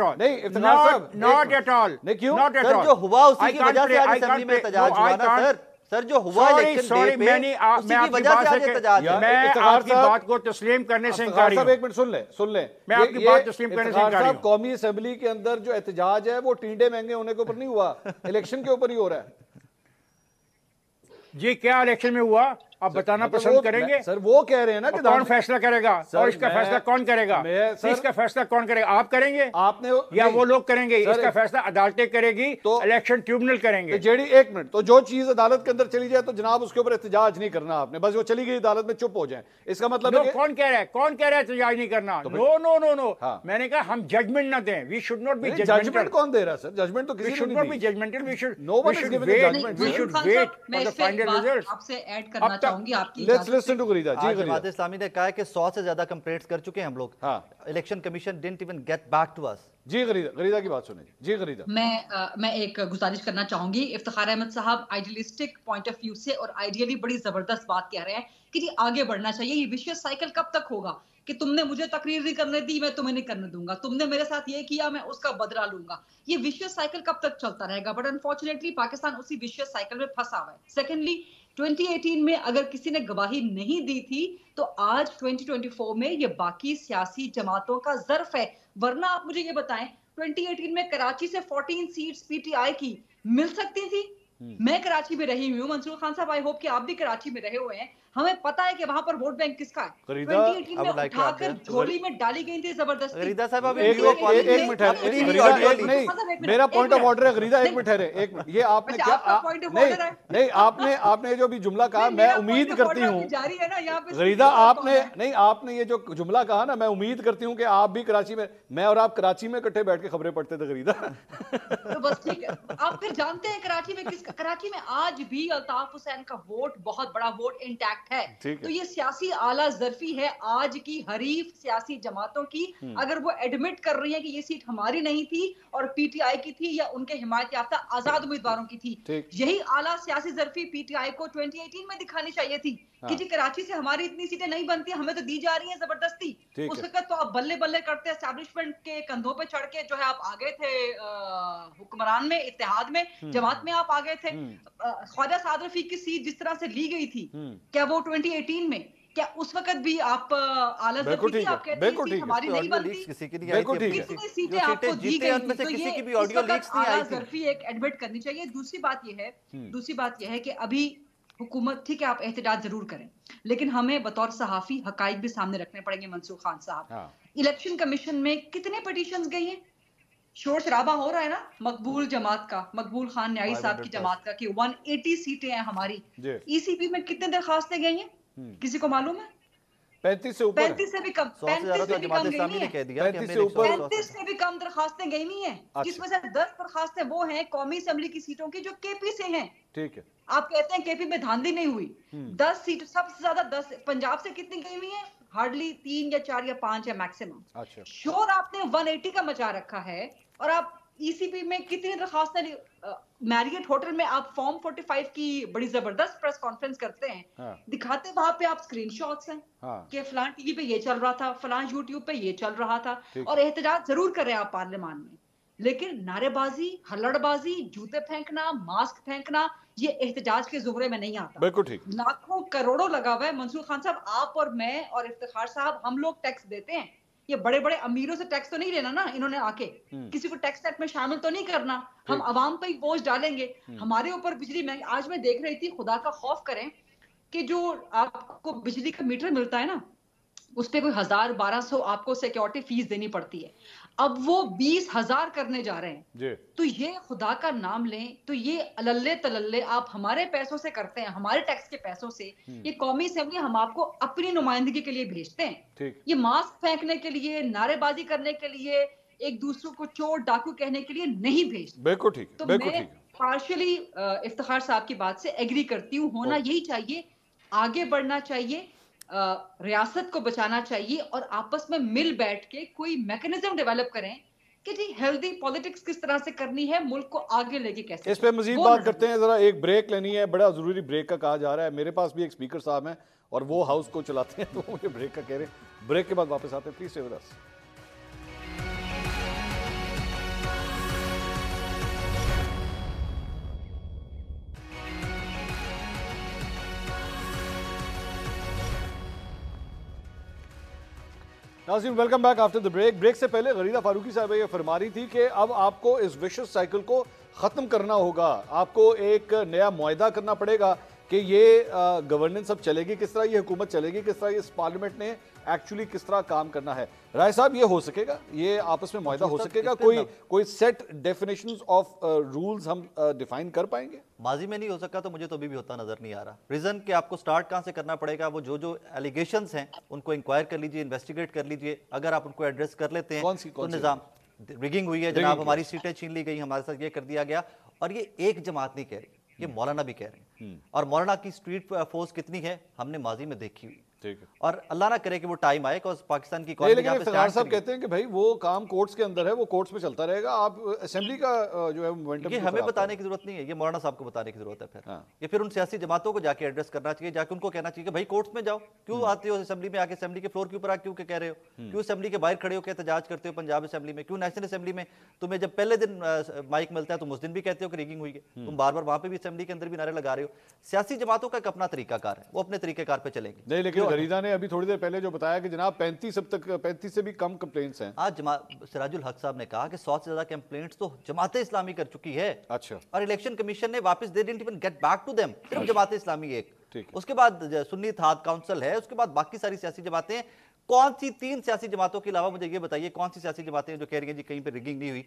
ऑल नहीं, इफ्तिखार साहब नॉट एट ऑल। नहीं, क्यों? सर जो हुआ उसी की वजह से आज असेंबली में एहतजाज हुआ ना सर जो हुआ इलेक्शन डे पे उसी की वजह से आज एहतजाज है। मैं आपकी बात को तस्लीम करने से इनकार हूं। एक मिनट सुन ले मैं आपकी बात तस्लीम करने से इनकार हूं। कौमी असेंबली के अंदर जो एहतजाज है वो टींडे महंगे होने के ऊपर नहीं हुआ, इलेक्शन के ऊपर ही हो रहा है। जी क्या इलेक्शन में हुआ आप बताना पसंद करेंगे? सर वो कह रहे हैं ना कि कौन फैसला करेगा और इसका फैसला कौन करेगा? इसका फैसला कौन करेगा? आप करेंगे आपने या वो लोग करेंगे? इसका फैसला अदालतें करेगी तो इलेक्शन ट्रिब्यूनल करेंगे। जेडी एक मिनट, तो जो चीज अदालत के अंदर चली जाए तो जनाब उसके ऊपर एहतजाज नहीं करना आपने, बस वो चली गई अदालत में चुप हो जाए। इसका मतलब कौन कह रहा है एहतजाज नहीं करना? नो मैंने कहा हम जजमेंट ना दें। We should not be judgement. कौन दे रहा है सर जजमेंट? तो किसी should not be judgemental. We should wait for the final result. आपसे ऐड करना चाहूंगी आपकी। Listen to गरीदा जी। जमात इस्लामी ने कहा है कि 100 से ज्यादा कंप्लेंट्स कर चुके हैं हम लोग। Election commission didn't even get back to us. जी गरीदा की बात सुनिए जी गरीदा। मैं एक गुजारिश करना चाहूंगी। इफ्तिखार अहमद साहब आइडियलिस्टिक पॉइंट ऑफ व्यू से और आइडियली बड़ी जबरदस्त बात कह रहे हैं कि जी आगे बढ़ना चाहिए। ये विशियस साइकिल कब तक होगा कि तुमने मुझे तकरीर नहीं करने दी, मैं तुम्हें नहीं करने दूंगा, तुमने मेरे साथ ये किया, मैं उसका बदला लूंगा। ये विशियस साइकिल कब तक चलता रहेगा? बट अनफॉर्चुनेटली पाकिस्तान उसी विशियस साइकिल में फंसा हुआ है। सेकेंडली 2018 में अगर किसी ने गवाही नहीं दी थी तो आज 2024 में ये बाकी सियासी जमातों का ज़र्फ है। वरना आप मुझे ये बताएं 2018 में कराची से 14 सीट्स PTI की मिल सकती थी। मैं कराची में रही हुई हूँ, मंसूर खान साहब आई होप कि आप भी कराची में रहे हुए हैं। हमें पता है कि वहां पर वोट बैंक किसका है। 2018 में उठाकर झोली में डाली गई थी जबरदस्ती। गरीदा साहब अब एक मिनट नहीं, मेरा पॉइंट ऑफ ऑर्डर है गरीदा, एक मिनट है। एक मिनट, ये आपने क्या नहीं आपने जो भी जुमला कहा मैं उम्मीद करती हूँ गरीदा, आपने ये जो जुमला कहा ना, मैं उम्मीद करती हूँ कि आप भी कराची में, मैं और आप कराची में इकट्ठे बैठ के खबरें पढ़ते थे गरीदा। तो बस ठीक है, आप फिर जानते हैं कराची में आज भी अल्ताफ हुसैन का वोट बहुत बड़ा वोट इंटैक्ट है। तो ये सियासी आला ज़र्फी है आज की हरीफ सियासी जमातों की। अगर वो एडमिट कर रही है कि ये सीट हमारी नहीं थी और PTI की थी या उनके हिमायत याफ्ता आजाद उम्मीदवारों की थी, यही आला सियासी ज़र्फी PTI को 2018 में दिखानी चाहिए थी कि जी कराची से हमारी इतनी सीटें नहीं बनती, हमें तो दी जा रही हैं जबरदस्ती। उस वक्त तो आप बल्ले बल्ले करते एस्टैब्लिशमेंट के कंधों पे चढ़ के जो है आप आ गए थे हुक्मरान में, इत्तेहाद में, जमात में आप आ गए थे। ख्वाजा साद रफी की सीट जिस तरह से ली गई थी, क्या वो 2018 में, क्या उस वक्त भी आप आला ज़र्फी थी? आप कहते हैं हमारी नहीं बनती, कितनी सीटें आपको दी गई थी? तो ये इस वक्त आला ज़र्फी एक एडमिट करनी चाहिए। दूसरी बात ये है कि अभी हुकूमत, ठीक है आप एहतजाज जरूर करें, लेकिन हमें बतौर सहाफी हकाइक भी सामने रखने पड़ेंगे। मंसूर खान साहब, इलेक्शन कमीशन में कितने पिटीशंस गई हैं? शोर शराबा हो रहा है ना मकबूल जमात का, मकबूल खान न्याई साहब की जमात का कि 180 सीटें हैं हमारी। ECP में कितने दरखास्तें गई हैं किसी को मालूम है? 35 से ऊपर, 35 से भी कम, 35 से भी कम दरखास्तें गई नहीं है, जिसमें से 10 दरखास्तें वो हैं कौमी असेंबली की सीटों की जो KP से हैं। ठीक है, आप कहते हैं KP में धांधली नहीं हुई। 10 सीट सबसे ज्यादा 10 पंजाब से कितनी गई हुई है? हार्डली 3 या 4 या 5 है मैक्सिमम। अच्छा, शोर आपने 180 का मचा रखा है और आप ECP में कितनी दरखास्तें, मैरियट होटल में आप फॉर्म 45 की बड़ी जबरदस्त प्रेस कॉन्फ्रेंस करते हैं, दिखाते वहां पे आप स्क्रीनशॉट्स हैं कि फलां टीवी पे ये चल रहा था, फलां YouTube पे ये चल रहा था, और एहतजाज जरूर कर रहे हैं आप पार्लियामान में। लेकिन नारेबाजी, हल्लड़बाजी, जूते फेंकना, मास्क फेंकना, ये एहतजाज के ज़ुमरे में नहीं आता। बिल्कुल ठीक। लाखों करोड़ों लगा हुआ है। मंसूर खान साहब, आप और मैं और इफ्तिखार साहब, हम लोग टैक्स देते हैं। ये बड़े बड़े अमीरों से टैक्स तो नहीं लेना ना इन्होंने आके, किसी को टैक्स नेट में शामिल तो नहीं करना। हम अवाम पे ही बोझ डालेंगे। हमारे ऊपर बिजली महंगी, आज मैं देख रही थी, खुदा का खौफ करें कि जो आपको बिजली का मीटर मिलता है ना, उस पे कोई 1000-1200 आपको सिक्योरिटी फीस देनी पड़ती है। अब वो 20,000 करने जा रहे हैं। जी। तो ये खुदा का नाम लें, तो ये अल्ले तलल्ले आप हमारे पैसों से करते हैं, हमारे टैक्स के पैसों से। ये कौमी असेंबली हम आपको अपनी नुमाइंदगी के लिए भेजते हैं। ठीक। ये मास्क फेंकने के लिए, नारेबाजी करने के लिए, एक दूसरे को चोर डाकू कहने के लिए नहीं भेजते। बिल्कुल ठीक है, तो बिल्कुल मैं ठीक है। पार्शियली इफ्तिखार साहब की बात से एग्री करती हूँ। होना यही चाहिए, आगे बढ़ना चाहिए, रियासत को बचाना चाहिए और आपस में मिल बैठ के कोई मैकेनिज्म डेवलप करें कि जी हेल्दी पॉलिटिक्स किस तरह से करनी है, मुल्क को आगे लेके कैसे। इस पे मजीद बात करते हैं, जरा एक ब्रेक लेनी है, बड़ा जरूरी ब्रेक का कहा जा रहा है। मेरे पास भी एक स्पीकर साहब हैं और वो हाउस को चलाते हैं, तो मुझे ब्रेक का कह रहे हैं। ब्रेक के बाद वापस आते हैं, प्लीज स्टे विद अस। नाज़रीन, welcome back after the break. Break से पहले गरीदा फारूकी साहब ये फरमा रही थी कि अब आपको इस विशेष साइकिल को ख़त्म करना होगा, आपको एक नया मुआहदा करना पड़ेगा कि ये गवर्नेंस अब चलेगी किस तरह, ये हुकूमत चलेगी किस तरह, इस पार्लियामेंट ने एक्चुअली किस तरह काम करना है। राय साहब, ये हो सकेगा, ये आपस में मुआहदा हो सकेगा, कोई सेट डेफिनेशंस ऑफ रूल्स हम डिफाइन कर पाएंगे? माजी में नहीं हो सका तो मुझे तो अभी भी होता नजर नहीं आ रहा। रीजन कि आपको स्टार्ट कहां से करना पड़ेगा, वो जो एलिगेशंस हैं उनको इंक्वायर कर लीजिए, इन्वेस्टिगेट कर लीजिए। अगर आप उनको एड्रेस कर लेते हैं तो निजाम, रिगिंग हुई है जनाब, हमारी सीटें छीन ली गई, हमारे साथ ये कर दिया गया। और ये एक जमात नहीं कह रही, ये मौलाना भी कह रहे हैं। और मौलाना की स्ट्रीट फोर्स कितनी है हमने माजी में देखी हुई। और अल्लाह ना करे कि वो टाइम आए कि पाकिस्तान की इफ्तिखार साहब कहते हैं कि भाई वो काम कोर्ट्स के अंदर है, वो कोर्ट्स में चलता रहेगा, आप असेंबली का जो है मोमेंटम, ये हमें बताने की जरूरत नहीं है, ये मौलाना साहब को बताने की जरूरत है। फिर ये फिर उन सियासी जमातों को जाके एड्रेस करना चाहिए, जाके उनको कहना चाहिए कि भाई कोर्ट्स में जाओ, क्यों आते हो असेंबली में आके, असेंबली के फ्लोर के ऊपर आके क्यों कह रहे हो, क्यों असेंबली के बाहर खड़े होकर एहतजाज करते हो पंजाब असेंबली में, क्यों नेशनल असेंबली में तुम्हें जब पहले दिन माइक मिलता है तुम उस दिन भी कहते हो कि रिगिंग हुई है, तुम बार बार वहां पे भी असेंबली के अंदर भी नारे लगा रहे हो। सियासी जमातों का एक अपना तरीकाकार है, वो अपने तरीकेकार पे चलेंगे। नहीं, लेकिन गरीदा ने अभी थोड़ी देर पहले जो बताया कि जनाब 35 से भी कम कंप्लेंट्स हैं। आज सिराजुल हक साहब ने कहा कि 100 से ज्यादा कंप्लेंट्स तो जमात इस्लामी कर चुकी है। अच्छा। और इलेक्शन कमीशन ने वापस, they didn't even get back to them, सिर्फ जमात इस्लामी एक, उसके बाद सुन्नी इत्तेहाद काउंसिल है, उसके बाद बाकी सारी सियासी जमातें। कौन सी 3 सियासी जमातों के अलावा मुझे ये बताइए, कौन सी सियासी जमातें जो कह रही हैं जी कहीं पे रिगिंग नहीं हुई,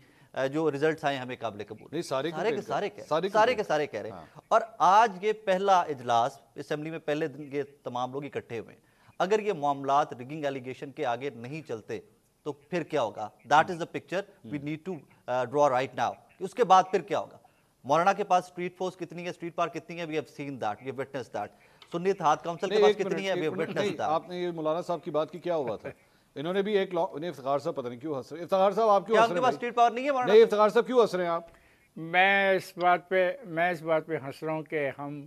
जो रिजल्ट्स आए हमें काबिल कबूल? नहीं, सारे के सारे कह रहे हैं। और आज ये पहला इजलास असेंबली में, पहले दिन ये तमाम लोग इकट्ठे हुए। अगर ये मामलात रिगिंग एलिगेशन के आगे नहीं चलते तो फिर क्या होगा? That is the picture we need to draw right now. उसके बाद फिर क्या होगा? मौलाना के पास स्ट्रीट फोर्स कितनी है, स्ट्रीट पावर कितनी है, we have seen that, we have witnessed that. Sunni Ittehad council के पास कितनी है, वी हैव विटनेस्ड दैट। आपने ये मौलाना साहब की बात की, क्या हुआ था? इन्होंने भी एक इफ्तिखार साहब पता नहीं क्यों हंस रहे हैं। इफ्तिखार साहब आप क्यों हंस रहे हैं? स्ट्रीट पावर नहीं है? नहीं, इफ्तिखार साहब क्यों हंस रहे हैं आप? मैं इस बात पे हंस रहा हूँ कि हम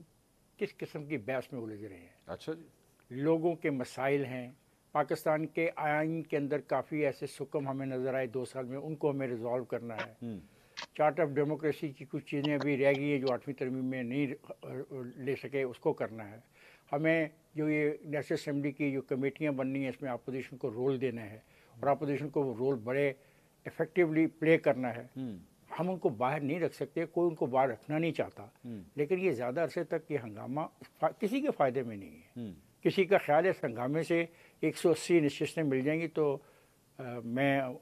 किस किस्म की बहस में उलझ रहे हैं। अच्छा जी। लोगों के मसाइल हैं, पाकिस्तान के आइन के अंदर काफ़ी ऐसे सुकम हमें नज़र आए 2 साल में, उनको हमें रिजॉल्व करना है। चार्टर ऑफ डेमोक्रेसी की कुछ चीज़ें अभी रह गई हैं जो 8वीं तरमीम में नहीं ले सके, उसको करना है। हमें जो ये नेशनल असेंबली की जो कमेटियाँ बननी हैं, इसमें अपोजिशन को रोल देना है और अपोजिशन को वो रोल बड़े इफ़ेक्टिवली प्ले करना है। हम उनको बाहर नहीं रख सकते, कोई उनको बाहर रखना नहीं चाहता, लेकिन ये ज़्यादा अरसे तक ये हंगामा किसी के फ़ायदे में नहीं है। किसी का ख्याल है इस हंगामे से 180 नशिस्तें मिल जाएंगी, तो मैं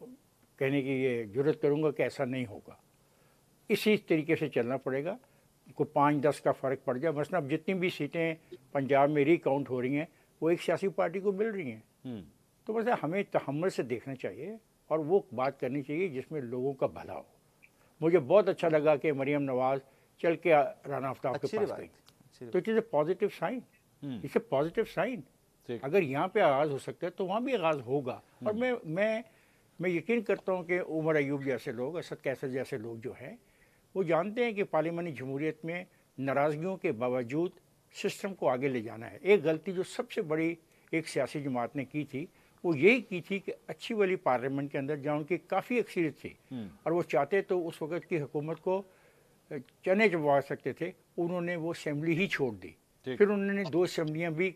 कहने की ये जुर्रत करूँगा कि ऐसा नहीं होगा। इसी तरीके से चलना पड़ेगा। को 5-10 का फ़र्क पड़ जाए, मसलन अब जितनी भी सीटें पंजाब में रिकाउंट हो रही हैं वो एक सियासी पार्टी को मिल रही हैं, तो बस हमें तहम्मुल से देखना चाहिए और वो बात करनी चाहिए जिसमें लोगों का भला हो। मुझे बहुत अच्छा लगा कि मरियम नवाज़ चल के राना आफ्ताब के पास गई, तो it is a positive sign, it's a positive sign. अगर यहाँ पे आगाज़ हो सकता है तो वहाँ भी आगाज़ होगा। और मैं यकीन करता हूँ कि उमर अयूब जैसे लोग, असद कैसर जैसे लोग जो हैं, वो जानते हैं कि पार्लियामानी जमहूरियत में नाराज़गियों के बावजूद सिस्टम को आगे ले जाना है। एक गलती जो सबसे बड़ी एक सियासी जमात ने की थी वो यही की थी कि अच्छी वाली पार्लियामेंट के अंदर जहाँ उनकी काफ़ी अक्सरियत थी और वो चाहते तो उस वक्त की हुकूमत को चने चबवा सकते थे, उन्होंने वो असेंबली ही छोड़ दी। फिर उन्होंने 2 असेंबलियाँ भी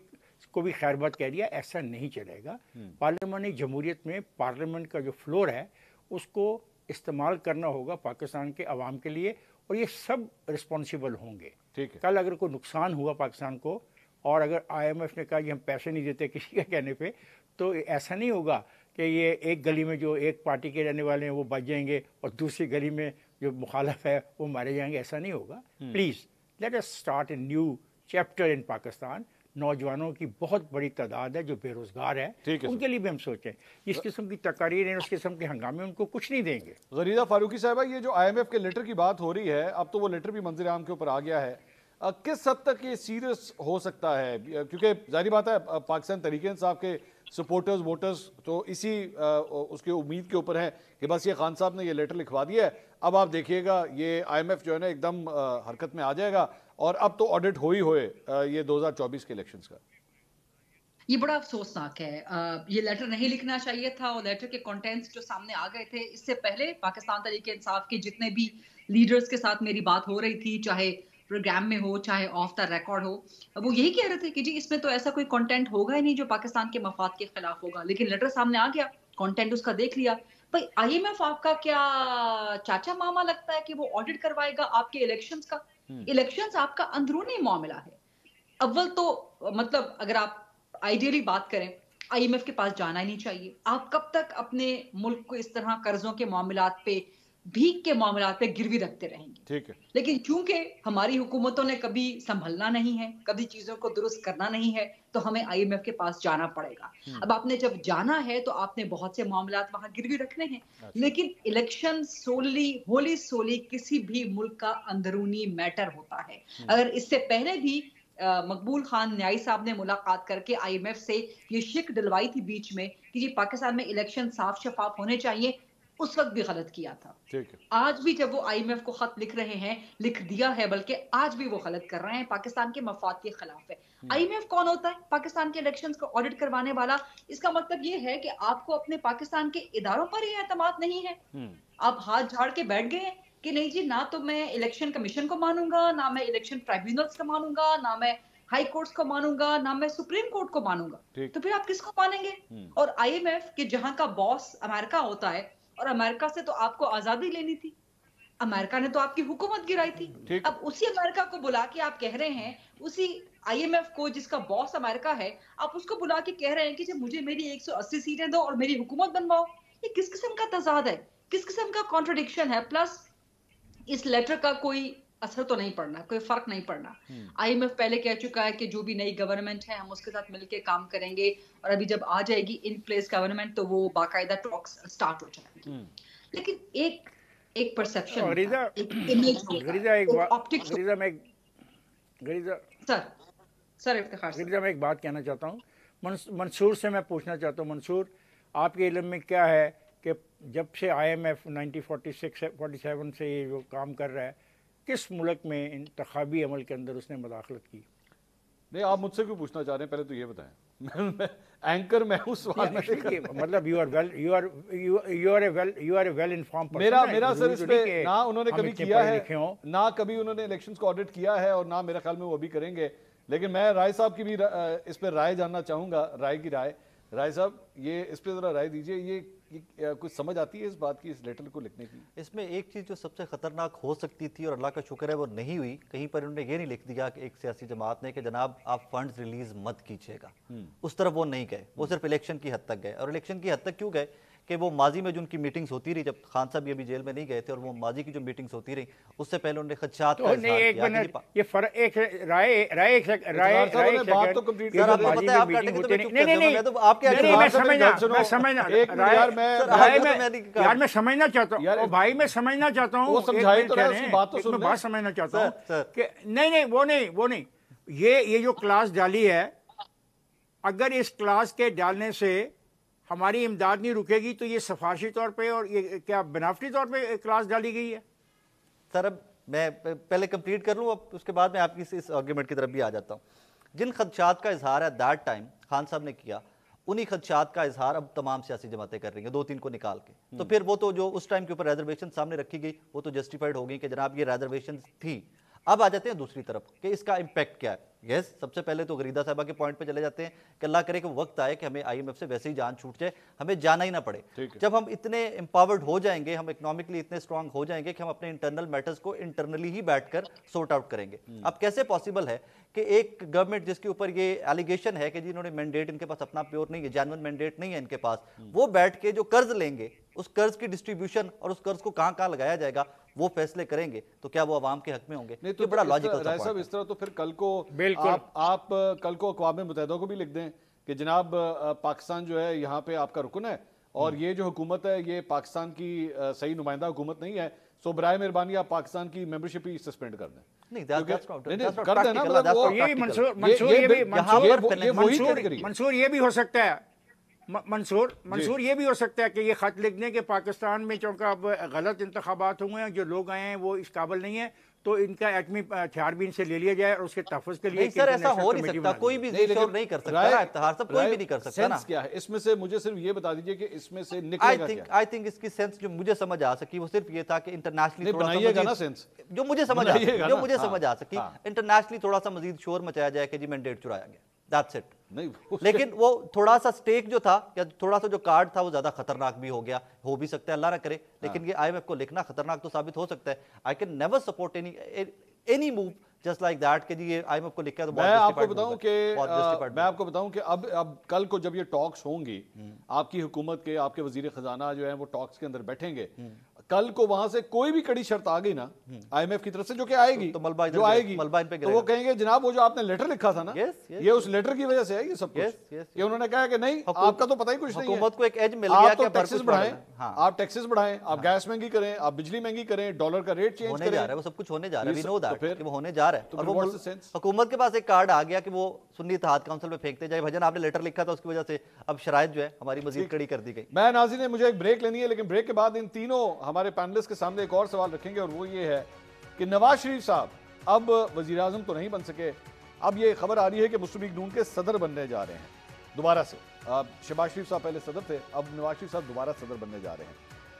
को भी खैरबाद कह दिया, ऐसा नहीं चलेगा। पार्लियामानी जमहूरियत में पार्लियामेंट का जो फ्लोर है उसको इस्तेमाल करना होगा पाकिस्तान के अवाम के लिए, और ये सब रिस्पॉन्सिबल होंगे। ठीक है। कल अगर कोई नुकसान हुआ पाकिस्तान को और अगर IMF ने कहा कि हम पैसे नहीं देते किसी के कहने पे, तो ऐसा नहीं होगा कि ये एक गली में जो एक पार्टी के रहने वाले हैं वो बच जाएंगे और दूसरी गली में जो मुखालफ है वो मारे जाएंगे, ऐसा नहीं होगा। Please let us start a new chapter in Pakistan. नौजवानों की बहुत बड़ी तादाद है जो बेरोजगार है, उनके लिए भी हम सोचें। इस किस्म की तकारीर हैं, उस किस्म के हंगामे उनको कुछ नहीं देंगे। गरीदा फारूकी साहबा, ये जो IMF के लेटर की बात हो रही है, अब तो वो लेटर भी मंजर आम के ऊपर आ गया है, किस हद तक ये सीरियस हो सकता है? क्योंकि जाहिर बात है पाकिस्तान तहरीक इंसाफ के सपोर्टर्स वोटर्स तो इसी उसके उम्मीद के ऊपर है कि बस ये खान साहब ने ये लेटर लिखवा दिया है, अब आप देखिएगा ये IMF जो है ना एकदम हरकत में आ जाएगा और अब तो ऑडिट हो ही होए ये 2024 के इलेक्शंस का। ये बड़ा अफसोसनाक है। ये लेटर नहीं लिखना चाहिए था और लेटर के कंटेंट्स जो सामने आ गए थे, इससे पहले पाकिस्तान तहरीक इंसाफ के जितने भी लीडर्स के साथ मेरी बात हो रही थी, चाहे प्रोग्राम में हो चाहे ऑफ द रिकॉर्ड हो, वो यही कह रहे थे कि जी इसमें तो ऐसा कोई कंटेंट होगा ही नहीं जो पाकिस्तान के मफाद के खिलाफ होगा। लेकिन लेटर सामने आ गया, कंटेंट उसका देख लिया। भाई IMF आपका क्या चाचा मामा लगता है कि वो ऑडिट करवाएगा आपके इलेक्शंस का? इलेक्शंस आपका अंदरूनी मामला है। अव्वल तो मतलब अगर आप आइडियली बात करें, IMF के पास जाना ही नहीं चाहिए। आप कब तक अपने मुल्क को इस तरह कर्जों के मामलात पे, भीख के मामलात पे गिरवी रखते रहेंगे? ठीक है। लेकिन चूंकि हमारी हुकूमतों ने कभी संभलना नहीं है, कभी चीजों को दुरुस्त करना नहीं है, तो हमें IMF के पास जाना पड़ेगा। अब आपने जब जाना है तो आपने बहुत से मामलात वहां गिरवी रखने हैं। लेकिन इलेक्शन होली सोली किसी भी मुल्क का अंदरूनी मैटर होता है। अगर इससे पहले भी मकबूल खान न्याई साहब ने मुलाकात करके IMF से ये शिक डलवाई थी बीच में कि जी पाकिस्तान में इलेक्शन साफ शफाफ होने चाहिए, उस वक्त भी गलत किया था। ठीक है। आज भी जब वो IMF को खत लिख रहे हैं, लिख दिया है, बल्कि आज भी वो गलत कर रहे हैं, पाकिस्तान के मफाद के खिलाफ है। IMF कौन होता है? पाकिस्तान के इलेक्शंस को ऑडिट करवाने वाला। इसका मतलब ये है कि आपको अपने पाकिस्तान के इदारों पर ही एतमाद नहीं है। आप हाथ झाड़ के बैठ गए हैं कि नहीं जी, ना तो मैं इलेक्शन कमीशन को मानूंगा, ना मैं इलेक्शन ट्राइब्यूनल्स को मानूंगा, ना मैं हाई कोर्ट्स को मानूंगा, ना मैं सुप्रीम कोर्ट को मानूंगा। तो फिर आप किसको मानेंगे? और IMF के जहां का बॉस अमेरिका होता है और अमेरिका से तो आपको आजादी लेनी थी, अमेरिका ने तो आपकी हुकूमत गिराई थी। अब उसी अमेरिका को बुला के आप कह रहे हैं, उसी IMF को जिसका बॉस अमेरिका है, आप उसको बुला के कह रहे हैं कि जब मुझे मेरी 180 सीटें दो और मेरी हुकूमत बनवाओ। ये किस किस्म का तजाद है, किस किस्म का कॉन्ट्रडिक्शन है? प्लस इस लेटर का कोई असर तो नहीं पड़ना, कोई फर्क नहीं पड़ना। IMF पहले कह चुका है कि जो भी नई गवर्नमेंट है हम उसके साथ मिलकर काम करेंगे, और अभी जब आ जाएगी इन प्लेस गवर्नमेंट तो वो बाकायदा टॉक्स स्टार्ट हो जाएंगे। लेकिन एक परसेप्शन, एक इमेज, सर मैं एक बात कहना चाहता हूँ। मंसूर से मैं पूछना चाहता हूँ, मंसूर आपके इल्म में क्या है कि जब से IMF 1946-47 से ये जो काम कर रहा है, किस मुल्क में इंतखाबी अमल के अंदर उसने मुदाखलत की? नहीं, आप मुझसे क्यों पूछना चाह रहे हैं, पहले तो ये बताएं। एंकर मैं उस सवाल में मतलब you are a well informed person. मेरा सर इस पे ना उन्होंने कभी किया है, ना कभी उन्होंने इलेक्शंस को ऑडिट किया है, और ना मेरे ख्याल में वो अभी करेंगे। लेकिन मैं राय साहब की भी इस पे राय जानना चाहूंगा, राय साहब ये इस पे जरा राय दीजिए। ये कुछ समझ आती है इस बात की, इस लेटर को लिखने की? इसमें एक चीज़ जो सबसे खतरनाक हो सकती थी और अल्लाह का शुक्र है वो नहीं हुई, कहीं पर उन्होंने ये नहीं लिख दिया कि एक सियासी जमात ने कि जनाब आप फंड्स रिलीज मत कीजिएगा, उस तरफ वो नहीं गए। वो सिर्फ इलेक्शन की हद तक गए। और इलेक्शन की हद तक क्यों गए कि वो माजी में जो उनकी मीटिंग्स होती रही, जब खान साहब अभी जेल में नहीं गए थे, और वो माजी की जो मीटिंग्स होती रही उससे पहले उन्होंने खदशात का इज़हार किया। ये फर्क एक राय बात तो कंप्लीट कर रहे यार मैं समझना चाहता हूँ भाई, मैं समझना चाहता हूँ, बात समझना चाहता हूँ कि नहीं वो नहीं ये जो क्लास डाली है, अगर इस क्लास के डालने से हमारी इमदाद नहीं रुकेगी तो ये सफारशी तौर पे और ये क्या बनावटी तौर पे क्लास डाली गई है? सर अब मैं पहले कंप्लीट कर लूँ, अब उसके बाद मैं आपकी इस आर्ग्यूमेंट की तरफ भी आ जाता हूँ। जिन खदशात का इजहार है दैट टाइम खान साहब ने किया, उन्हीं खदशात का इजहार अब तमाम सियासी जमातें कर रही हैं, 2-3 को निकाल के। तो फिर वो तो जो उस टाइम के ऊपर रिजर्वेशन सामने रखी गई वो तो जस्टिफाइड हो गई कि जनाब ये रिजर्वेशन थी। अब आ जाते हैं दूसरी तरफ कि इसका इम्पैक्ट क्या है। यस, सबसे पहले तो गरीदा साहबा के पॉइंट पे चले जाते हैं कि अल्लाह करे कि वक्त आए कि हमें IMF से वैसे ही जान छूट जाए, हमें जाना ही ना पड़े। जब हम इतने एम्पावर्ड हो जाएंगे, हम इकोनॉमिकली इतने स्ट्रांग हो जाएंगे कि हम अपने इंटरनल मैटर्स को इंटरनली ही बैठकर सॉर्ट आउट करेंगे। अब कैसे पॉसिबल है कि एक गवर्नमेंट जिसके ऊपर ये एलिगेशन है कि जिन्होंने मैंडेट इनके पास अपना प्योर नहीं है, जेन्युइन मैंडेट नहीं है इनके पास, वो बैठ के जो कर्ज लेंगे उस कर्ज की डिस्ट्रीब्यूशन और उस कर्ज को कहां लगाया जाएगा वो फैसले करेंगे, तो क्या वो आवाम के हक में होंगे? नहीं तो ये बड़ा लॉजिकल राय साहब, इस तरह तो फिर कल को बिल्कुल आप कल को अक़वाम मुत्तहिदा को भी लिख दें कि जनाब पाकिस्तान जो है यहाँ पे आपका रुकन है और ये जो हुकूमत है ये पाकिस्तान की सही नुमाइंदा हुकूमत नहीं है, सो बराए मेहरबानी आप पाकिस्तान की मेंबरशिप ही सस्पेंड कर दें। नहीं, कर देना, मतलब वो ये मंसूर ये भी हो सकता है, मंसूर ये भी हो सकता है कि ये खत लिख दें कि पाकिस्तान में चूंकि अब गलत इंतखाबात हुए हैं, जो लोग आए हैं वो इस काबिल नहीं है, तो इनका एटमी हथियार भी इनसे ले लिया जाए और उसके तहफ़्फ़ुज़ के लिए। नहीं सर, ऐसा हो नहीं सकता, कोई भी श्योर नहीं कर सकता ना, इत्तेहार सब कोई भी नहीं कर सकता ना। क्या है इसमें से, मुझे सिर्फ ये बता दीजिए कि इसमें से निकलेगा क्या? आई थिंक इसकी सेंस जो मुझे समझ आ सकी वो सिर्फ ये था कि इंटरनेशनली थोड़ा सा सेंस जो मुझे समझ आ सकी, इंटरनेशनली थोड़ा सा मजीद शोर मचाया जाए कि जी मैंडेट चुराया गया, दैट्स इट। नहीं लेकिन वो थोड़ा सा स्टेक जो था या थोड़ा सा जो कार्ड था वो ज्यादा खतरनाक भी हो गया, हो भी सकता है, अल्लाह ना करे, लेकिन ये IMF को लिखना खतरनाक तो साबित हो सकता है। I can never support any move just like that कि जी ये IMF को लिखा है तो मैं आपको बताऊं कि अब कल को जब ये टॉक्स होंगी, आपकी हुकूमत के आपके वजीर खजाना जो है वो टॉक्स के अंदर बैठेंगे, कल को वहां से कोई भी कड़ी शर्त आ गई ना IMF की तरफ से जो कि आएगी, तो मलबा जो आएगी तो वो कहेंगे जनाब वो जो आपने लेटर लिखा था ना, ये उस लेटर की वजह से है ये सब कुछ, ये उन्होंने कहा कि नहीं आपका तो पता ही कुछ नहीं है, हुकूमत को एक एज मिल गया कि टैक्सेस बढ़ाएं, आप टैक्सेस बढ़ाएं, आप गैस महंगी करें, आप बिजली महंगी करें, डॉलर का रेट चेंज होने जा रहा है, वो सब कुछ होने जा रहा है, वी नो दैट कि वो होने जा रहा है। और वो सेंस हुकूमत के पास एक कार्ड आ गया कि वो सुन्नी इत्तेहाद काउंसिल में फेंकते जाए, भजन आपने लेटर लिखा था उसकी वजह से अब शराइत जो है हमारी मजीद कड़ी कर दी गई। मैं नाज़रीन ने मुझे एक ब्रेक लेनी है, लेकिन ब्रेक के बाद इन तीनों हमारे पैनलिस्ट के सामने एक और सवाल रखेंगे और वो ये है कि नवाज शरीफ साहब अब वजीर आज़म तो नहीं बन सके, अब ये खबर आ रही है कि मुस्लिम लीग नून के सदर बनने जा रहे हैं दोबारा से। शहबाज शरीफ साहब पहले सदर थे, अब नवाज शरीफ साहब दोबारा सदर बनने जा रहे हैं।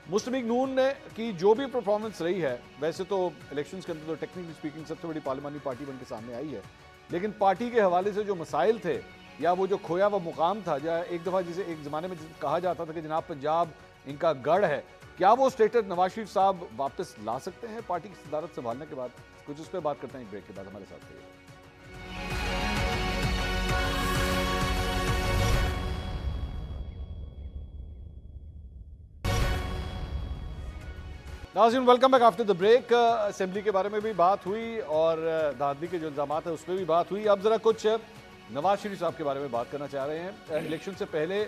मुस्लिम लीग नून ने की जो भी परफॉर्मेंस रही है, वैसे तो इलेक्शंस के अंदर तो टेक्निकली स्पीकिंग सबसे बड़ी पार्लिमानी पार्टी बन के सामने आई है, लेकिन पार्टी के हवाले से जो मसाइल थे या वो जो खोया हुआ मुकाम था, या एक दफ़ा जिसे एक ज़माने में कहा जाता था कि जनाब पंजाब इनका गढ़ है, क्या वो स्टेटस नवाज शरीफ साहब वापस ला सकते हैं पार्टी की सदारत संभालने के बाद? कुछ उस पर बात करते हैं एक ब्रेक के बाद, हमारे साथ रहिएगा। नाज़रीन welcome back after the break. Assembly के बारे में भी बात हुई और दादली के जो इल्ज़ामात है उस पर भी बात हुई। अब ज़रा कुछ नवाज शरीफ साहब के बारे में बात करना चाह रहे हैं। इलेक्शन से पहले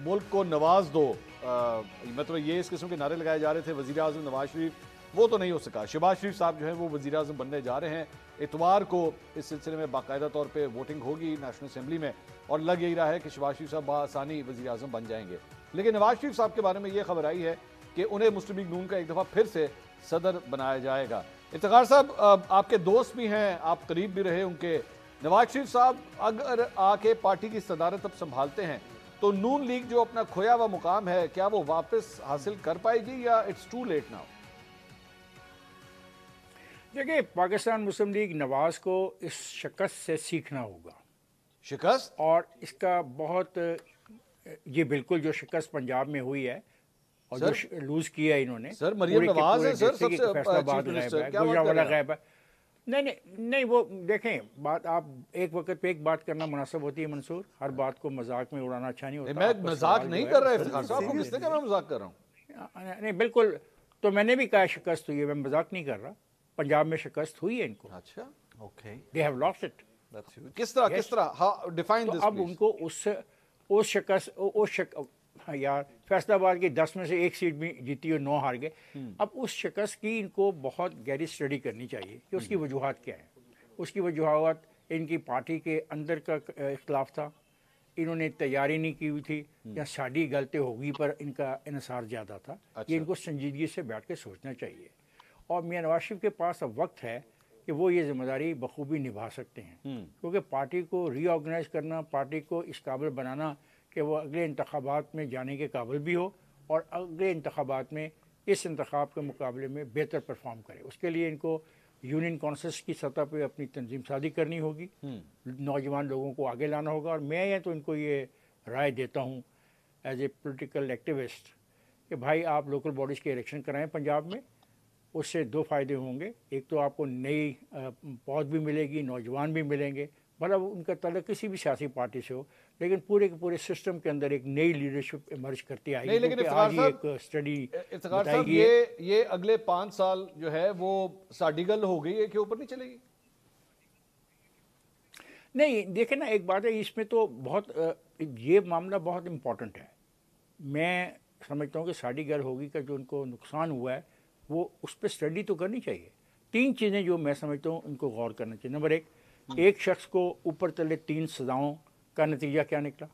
मुल्क को नवाज दो, मतलब ये इस किस्म के नारे लगाए जा रहे थे, वज़ीर आज़म नवाज शरीफ, वो तो नहीं हो सका। शहबाज शरीफ साहब जो है वो वज़ीर आज़म बनने जा रहे हैं। इतवार को इस सिलसिले में बाकायदा तौर पे वोटिंग होगी नेशनल असेंबली में और लग यही रहा है कि शहबाज शरीफ साहब बआसानी वज़ीर आज़म बन जाएंगे। लेकिन नवाज शरीफ साहब के बारे में ये खबर आई है कि उन्हें मुस्लिम लीग नून का एक दफ़ा फिर से सदर बनाया जाएगा। इफ्तिखार साहब आपके दोस्त भी हैं, आप करीब भी रहे उनके। नवाज शरीफ साहब अगर आके पार्टी की सदारत अब संभालते हैं तो नून लीग जो अपना खोया हुआ मुकाम है क्या वो वापस हासिल कर पाएगी या इट्स टू लेट नाउ? देखिए, पाकिस्तान मुस्लिम लीग नवाज को इस शिकस्त से सीखना होगा। शिकस्त? और इसका बहुत, ये बिल्कुल जो शिकस्त पंजाब में हुई है और जो लूज किया इन्होंने, सर मरियम नवाज है सर सबसे फैसलाबाद गुजरांवाला गायब है। नहीं वो देखें, बात आप एक वक्त पे एक बात करना मुनासिब होती है मंसूर, हर बात को मजाक में उड़ाना अच्छा नहीं होता। मैं मजाक नहीं कर रहा इफ्तिखार साहब, आपको किसने कहा मैं मजाक कर रहा हूँ? नहीं बिल्कुल, तो मैंने भी कहा शिकस्त हुई है, मैं मजाक नहीं कर रहा। पंजाब में शिकस्त हुई है इनको। अच्छा, okay, they have lost it. किस तरह हाउ डिफाइन दिस? अब उनको उस शिकस्त यार फैसलाबाद की 10 में से 1 सीट भी जीती और 9 हार गए। अब उस शिकस्त की इनको बहुत गहरी स्टडी करनी चाहिए कि उसकी वजूहात क्या है। उसकी वजूहात इनकी पार्टी के अंदर का इख्तलाफ था, इन्होंने तैयारी नहीं की हुई थी, या साड़ी गलती होगी पर इनका इन्हिसार ज़्यादा था। ये इनको संजीदगी से बैठ के सोचना चाहिए। और मियां नवाज शरीफ के पास अब वक्त है कि वो ये जिम्मेदारी बखूबी निभा सकते हैं, क्योंकि पार्टी को रीऑर्गेनाइज करना, पार्टी को इस काबिल बनाना कि वो अगले इंतखाबात में जाने के काबिल भी हो और अगले इंतखाबात में इस इंतखाब के मुकाबले में बेहतर परफॉर्म करे, उसके लिए इनको यूनियन कौंसिल्स की सतह पे अपनी तंजीम साजी करनी होगी, नौजवान लोगों को आगे लाना होगा। और मैं ये तो इनको ये राय देता हूँ एज ए पोलिटिकल एक्टिविस्ट कि भाई आप लोकल बॉडीज़ के इलेक्शन कराएं पंजाब में, उससे दो फ़ायदे होंगे। एक तो आपको नई पौध भी मिलेगी, नौजवान भी मिलेंगे, भला उनका तल्लुक किसी भी सियासी पार्टी से हो, लेकिन पूरे के पूरे सिस्टम के अंदर एक नई लीडरशिप इमर्ज करती आएगी। लेकिन आज ही एक स्टडी इफ्तिखार साहब, ये अगले 5 साल जो है वो साड़ी गल हो गई है कि ऊपर नहीं चलेगी? नहीं, देखें ना, एक बात है इसमें तो बहुत ये मामला बहुत इम्पोर्टेंट है। मैं समझता हूँ कि साड़ी गल होगी का जो उनको नुकसान हुआ है वो उस पर स्टडी तो करनी चाहिए। 3 चीज़ें जो मैं समझता हूँ उनको गौर करना चाहिए। नंबर 1, एक शख्स को ऊपर तले 3 सजाओं का नतीजा क्या निकला,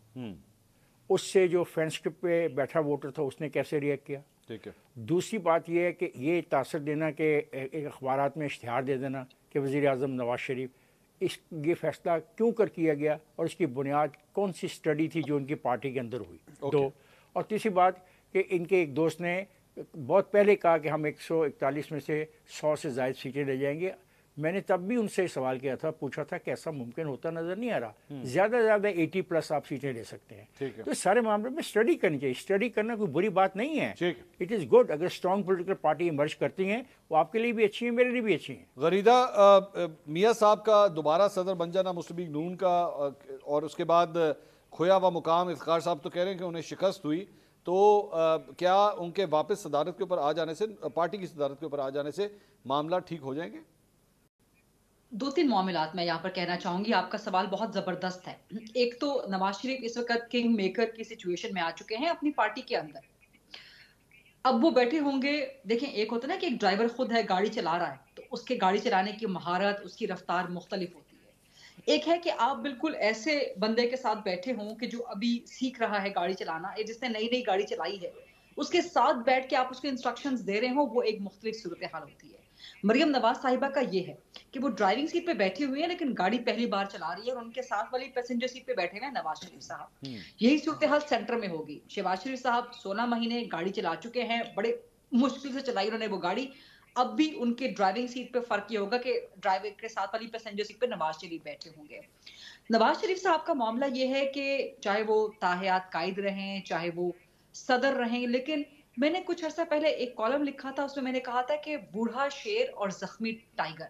उससे जो फेंसशिप पे बैठा वोटर था उसने कैसे रिएक्ट किया। ठीक है। दूसरी बात यह है कि ये तासर देना कि एक अखबारात में इश्तिहार दे देना कि वज़ीर आज़म नवाज शरीफ, ये फैसला क्यों कर किया गया और इसकी बुनियाद कौन सी स्टडी थी जो उनकी पार्टी के अंदर हुई। दो, और तीसरी बात कि इनके एक दोस्त ने बहुत पहले कहा कि हम 141 में से 100 से ज़ायद सीटें ले जाएंगे। मैंने तब भी उनसे सवाल किया था, पूछा था कि ऐसा मुमकिन होता नज़र नहीं आ रहा, ज़्यादा से ज़्यादा 80+ आप सीटें ले सकते हैं। तो इस सारे मामले में स्टडी करनी चाहिए। स्टडी करना कोई बुरी बात नहीं है, इट इज़ गुड। अगर स्ट्रॉन्ग पोलिटिकल पार्टी इमर्ज करती हैं वो आपके लिए भी अच्छी है, मेरे लिए भी अच्छी हैं। गरीदा, मियाँ साहब का दोबारा सदर बन जाना मुस्लिम लीग नून का और उसके बाद खोया हुआ मुकाम, इफ्तिखार साहब तो कह रहे हैं कि उन्हें शिकस्त हुई, तो क्या उनके वापस सदारत के ऊपर आ जाने से, पार्टी की सदारत के ऊपर आ जाने से मामला ठीक हो जाएंगे? 2-3 मामलात मैं यहाँ पर कहना चाहूंगी। आपका सवाल बहुत जबरदस्त है। एक तो नवाज शरीफ इस वक्त किंग मेकर की सिचुएशन में आ चुके हैं अपनी पार्टी के अंदर। अब वो बैठे होंगे, देखें एक होता है ना कि एक ड्राइवर खुद है, गाड़ी चला रहा है, तो उसके गाड़ी चलाने की महारत, उसकी रफ्तार मुख्तलिफ होती है। एक है कि आप बिल्कुल ऐसे बंदे के साथ बैठे हों कि जो अभी सीख रहा है गाड़ी चलाना, जिसने नई नई गाड़ी चलाई है, उसके साथ बैठ के आप उसको इंस्ट्रक्शंस दे रहे हो, वो एक मुख्तलिफ सूरत हाल होती है। मरियम नवाज साहिबा का ये है कि वो ड्राइविंग सीट पे बैठी हुई है लेकिन गाड़ी पहली बार चला रही है और उनके साथ वाली पैसेंजर सीट पे बैठे हुए हैं नवाज शरीफ साहब। यही सूरत हाल सेंटर में होगी। शहबाज शरीफ साहब 16 महीने गाड़ी चला चुके हैं, बड़े मुश्किल से चलाई उन्होंने वो गाड़ी। अब भी उनके ड्राइविंग सीट पे फर्क ये होगा कि ड्राइवर के साथ वाली पैसेंजर सीट पे नवाज शरीफ बैठे होंगे। नवाज शरीफ साहब का मामला ये है कि चाहे वो ताहियात कायद रहें, चाहे वो सदर रहें, लेकिन मैंने कुछ अर्सा पहले एक कॉलम लिखा था, उसमें मैंने कहा था कि बूढ़ा शेर और जख्मी टाइगर।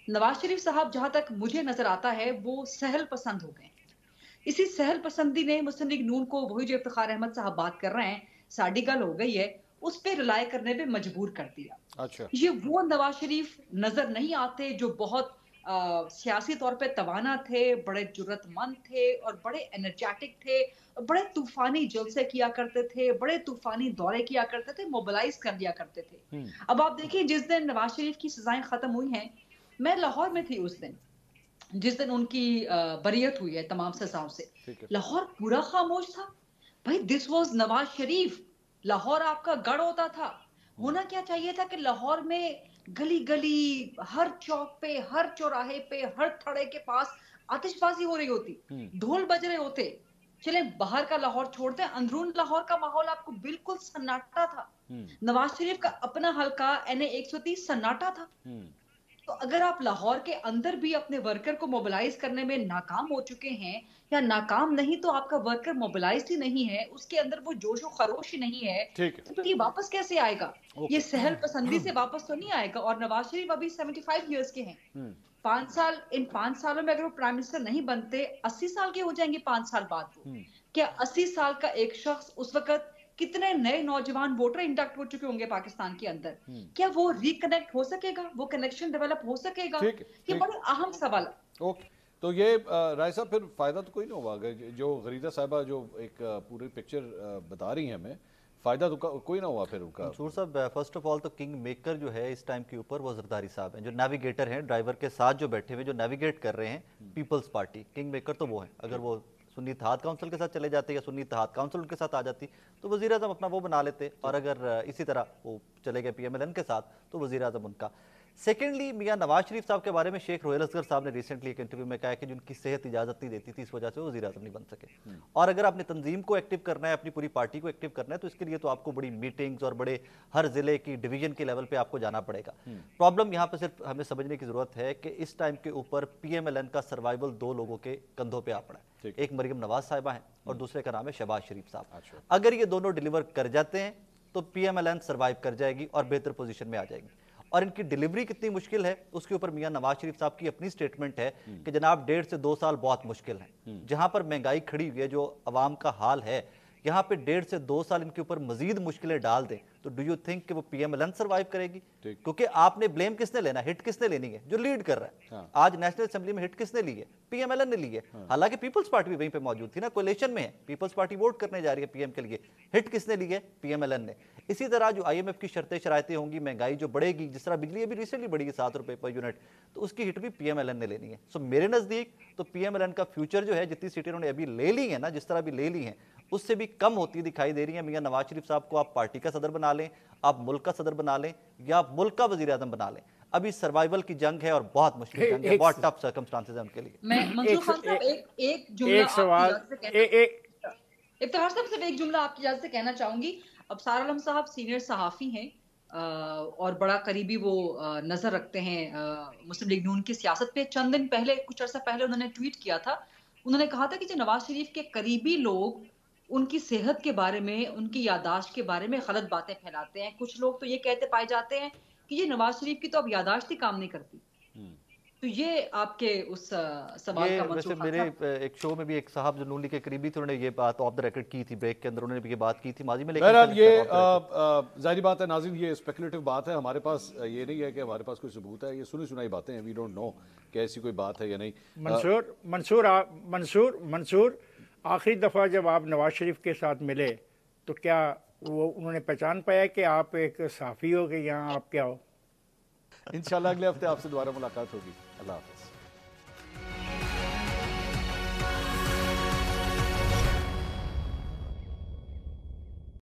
नवाज शरीफ साहब जहां तक मुझे नजर आता है वो सहल पसंद हो गए। इसी सहल पसंदी ने मुस्लिम लीग नून को, वही जो इफ्तिखार अहमद साहब बात कर रहे हैं, साड़ी गल हो गई है, उस पे रिलाय करने पे मजबूर कर दिया। अच्छा। ये वो नवाज शरीफ नजर नहीं आते जो बहुत सियासी तौर पे तवाना थे, बड़े जुर्रतमंद थे और बड़े एनर्जेटिक थे, बड़े तूफानी जलसे किया करते थे, बड़े तूफानी दौरे किया करते थे, मोबिलाइज कर दिया करते थे। अब आप देखिए, जिस दिन नवाज शरीफ की सजाएं खत्म हुई हैं, मैं लाहौर में थी उस दिन, जिस दिन उनकी बरियत हुई है तमाम सजाओं से, लाहौर पूरा खामोश था। भाई, दिस वाज नवाज शरीफ। लाहौर आपका गढ़ होता था। होना क्या चाहिए था कि लाहौर में गली गली, हर चौक पे, हर चौराहे पे, हर थड़े के पास आतिशबाजी हो रही होती, ढोल बज रहे होते। चले बाहर का लाहौर छोड़ते हैं, अंदरून लाहौर का माहौल आपको बिल्कुल सन्नाटा था। नवाज शरीफ का अपना हल्का NA 130 सन्नाटा था। तो अगर आप लाहौर के अंदर भी अपने वर्कर को मोबिलाइज करने में नाकाम हो चुके हैं, या नाकाम नहीं तो आपका वर्कर मोबिलाइज ही नहीं है, उसके अंदर वो जोश और खरोश ही नहीं है, तो ये वापस कैसे आएगा? ये सहल पसंदी से वापस तो नहीं आएगा। और नवाज शरीफ अभी 75 ईयर्स के हैं। 5 साल, इन 5 सालों में अगर वो प्राइम मिनिस्टर नहीं बनते, 80 साल के हो जाएंगे 5 साल बाद वो। क्या 80 साल का एक शख्स, उस वक्त कितने नए नौजवान वोटर इंडक्ट हो चुके होंगे पाकिस्तान के अंदर, क्या वो रिकनेक्ट हो सकेगा? वो कनेक्शन डेवलप हो सकेगा? ये बड़ा अहम सवाल है। ओके, तो ये राय साहब फिर फायदा तो कोई नहीं होगा। जो गरीदा साहिबा जो एक पूरी पिक्चर बता रही हैं हमें, फायदा तो कोई ना हुआ फिर उनका। मंसूर साहब, फर्स्ट ऑफ ऑल तो किंग मेकर जो है इस टाइम के ऊपर वो जरदारी साहब हैं, जो नेविगेटर हैं, ड्राइवर के साथ जो बैठे हुए जो नेविगेट कर रहे हैं पीपल्स पार्टी। किंग मेकर तो वो है। अगर वो सुन्नी इत्तेहाद काउंसिल के साथ चले जाते या सुन्नी इत्तेहाद काउंसिल उनके साथ आ जाती तो वज़ीर आज़म अपना वो बना लेते, और अगर इसी तरह वो चले गए PMLN के साथ तो वज़ीर आज़म उनका। सेकेंडली मियां नवाज शरीफ साहब के बारे में शेख रोहेल असगर साहब ने रिसेंटली एक इंटरव्यू में कहा कि जिनकी सेहत इजाजत नहीं देती थी, इस वजह से वो वज़ीर आज़म नहीं बन सके। और अगर आपने तंजीम को एक्टिव करना है, अपनी पूरी पार्टी को एक्टिव करना है, तो इसके लिए तो आपको बड़ी मीटिंग्स और बड़े हर जिले की डिवीजन के लेवल पे आपको जाना पड़ेगा। प्रॉब्लम यहाँ पे सिर्फ हमें समझने की जरूरत है कि इस टाइम के ऊपर PMLN का सर्वाइवल दो लोगों के कंधों पे आ पड़ा है। एक मरियम नवाज साहिबा है और दूसरे का नाम है शहबाज शरीफ साहब। अगर ये दोनों डिलीवर कर जाते हैं तो PMLN सर्वाइव कर जाएगी और बेहतर पोजीशन में आ जाएगी। और इनकी डिलीवरी कितनी मुश्किल है उसके ऊपर मियां नवाज शरीफ साहब की अपनी स्टेटमेंट है कि जनाब 1.5 से 2 साल बहुत मुश्किल है। जहां पर महंगाई खड़ी हुई है, जो अवाम का हाल है, यहाँ पे 1.5 से 2 साल इनके ऊपर मजीद मुश्किलें डाल दें तो डू यू थिंक कि वो PMLN सर्वाइव करेगी? क्योंकि आपने ब्लेम किसने लेना, हिट किसने लेनी है? जो लीड कर रहा है। आज नेशनल असेंबली में हिट किसने ली है? PMLN ने ली है। हालांकि पीपल्स पार्टी भी वहीं पे मौजूद थी ना, कोलिशन में है, पीपल्स पार्टी वोट करने जा रही है PM के लिए। हिट किसने ली है? PMLN ने। इसी तरह जो IMF की शर्तें शरायतें होंगी, महंगाई जो बढ़ेगी, जिस तरह बिजली अभी रिसेंटली बढ़ी है 7 रुपए पर यूनिट, तो उसकी हिट भी PMLN ने लेनी है। सो मेरे नजदीक तो PMLN का फ्यूचर जो है, जितनी सीटें उन्होंने अभी ले ली है ना, जिस तरह अभी ले ली हैं, उससे भी कम होती दिखाई दे रही है। मियां नवाज शरीफ साहब को आप पार्टी का सदर बना लें, आप मुल्क का सदर बना लें, या आप मुल्क का वजीर आजम बना लें, अभी सर्वाइवल की जंग है और बहुत मुश्किल जंग है, बहुत टफ सर्कमस्टांसेस है उनके लिए। मैं मंसूर खान साहब एक जुमला एक सवाल इफ्तिखार साहब सिर्फ एक जुमला आपकी इजाजत से कहना चाहूंगी। अब सार आलम साहब सीनियर सहाफी हैं और बड़ा करीबी वो नजर रखते हैं मुस्लिम लीग नून की सियासत पे। चंद दिन पहले, कुछ अर्सा पहले उन्होंने ट्वीट किया था, उन्होंने कहा था कि जो नवाज शरीफ के करीबी लोग उनकी सेहत के बारे में, उनकी यादाश्त के बारे में गलत बातें फैलाते हैं। कुछ लोग तो ये कहते पाए जाते हैं कि ये नवाज शरीफ की तो अब यादाश्त ही काम नहीं करती। तो ये आपके उस सवाल का वैसे मेरे एक शो में भी एक साहब जो नून लीग के करीबी थे, उन्होंने ये बात ऑफ द रिकॉर्ड की थी, ब्रेक के अंदर उन्होंने भी ये बात की थी माजी में। बहरहाल ये जाहिर बात है नाज़रीन, ये स्पेकुलेटिव बात है, हमारे पास ये नहीं है कि हमारे पास कोई सबूत है, ये सुनी सुनाई बातें हैं, वी डोंट नो कि ऐसी कोई बात है या नहीं। मंसूर आखिरी दफ़ा जब आप नवाज शरीफ के साथ मिले तो क्या वो उन्होंने पहचान पाया कि आप एक सहाफ़ी हो, कि यहाँ आप क्या हो? इंशाल्लाह अगले हफ्ते आपसे दोबारा मुलाकात होगी। अल्लाह हाफ़िज़।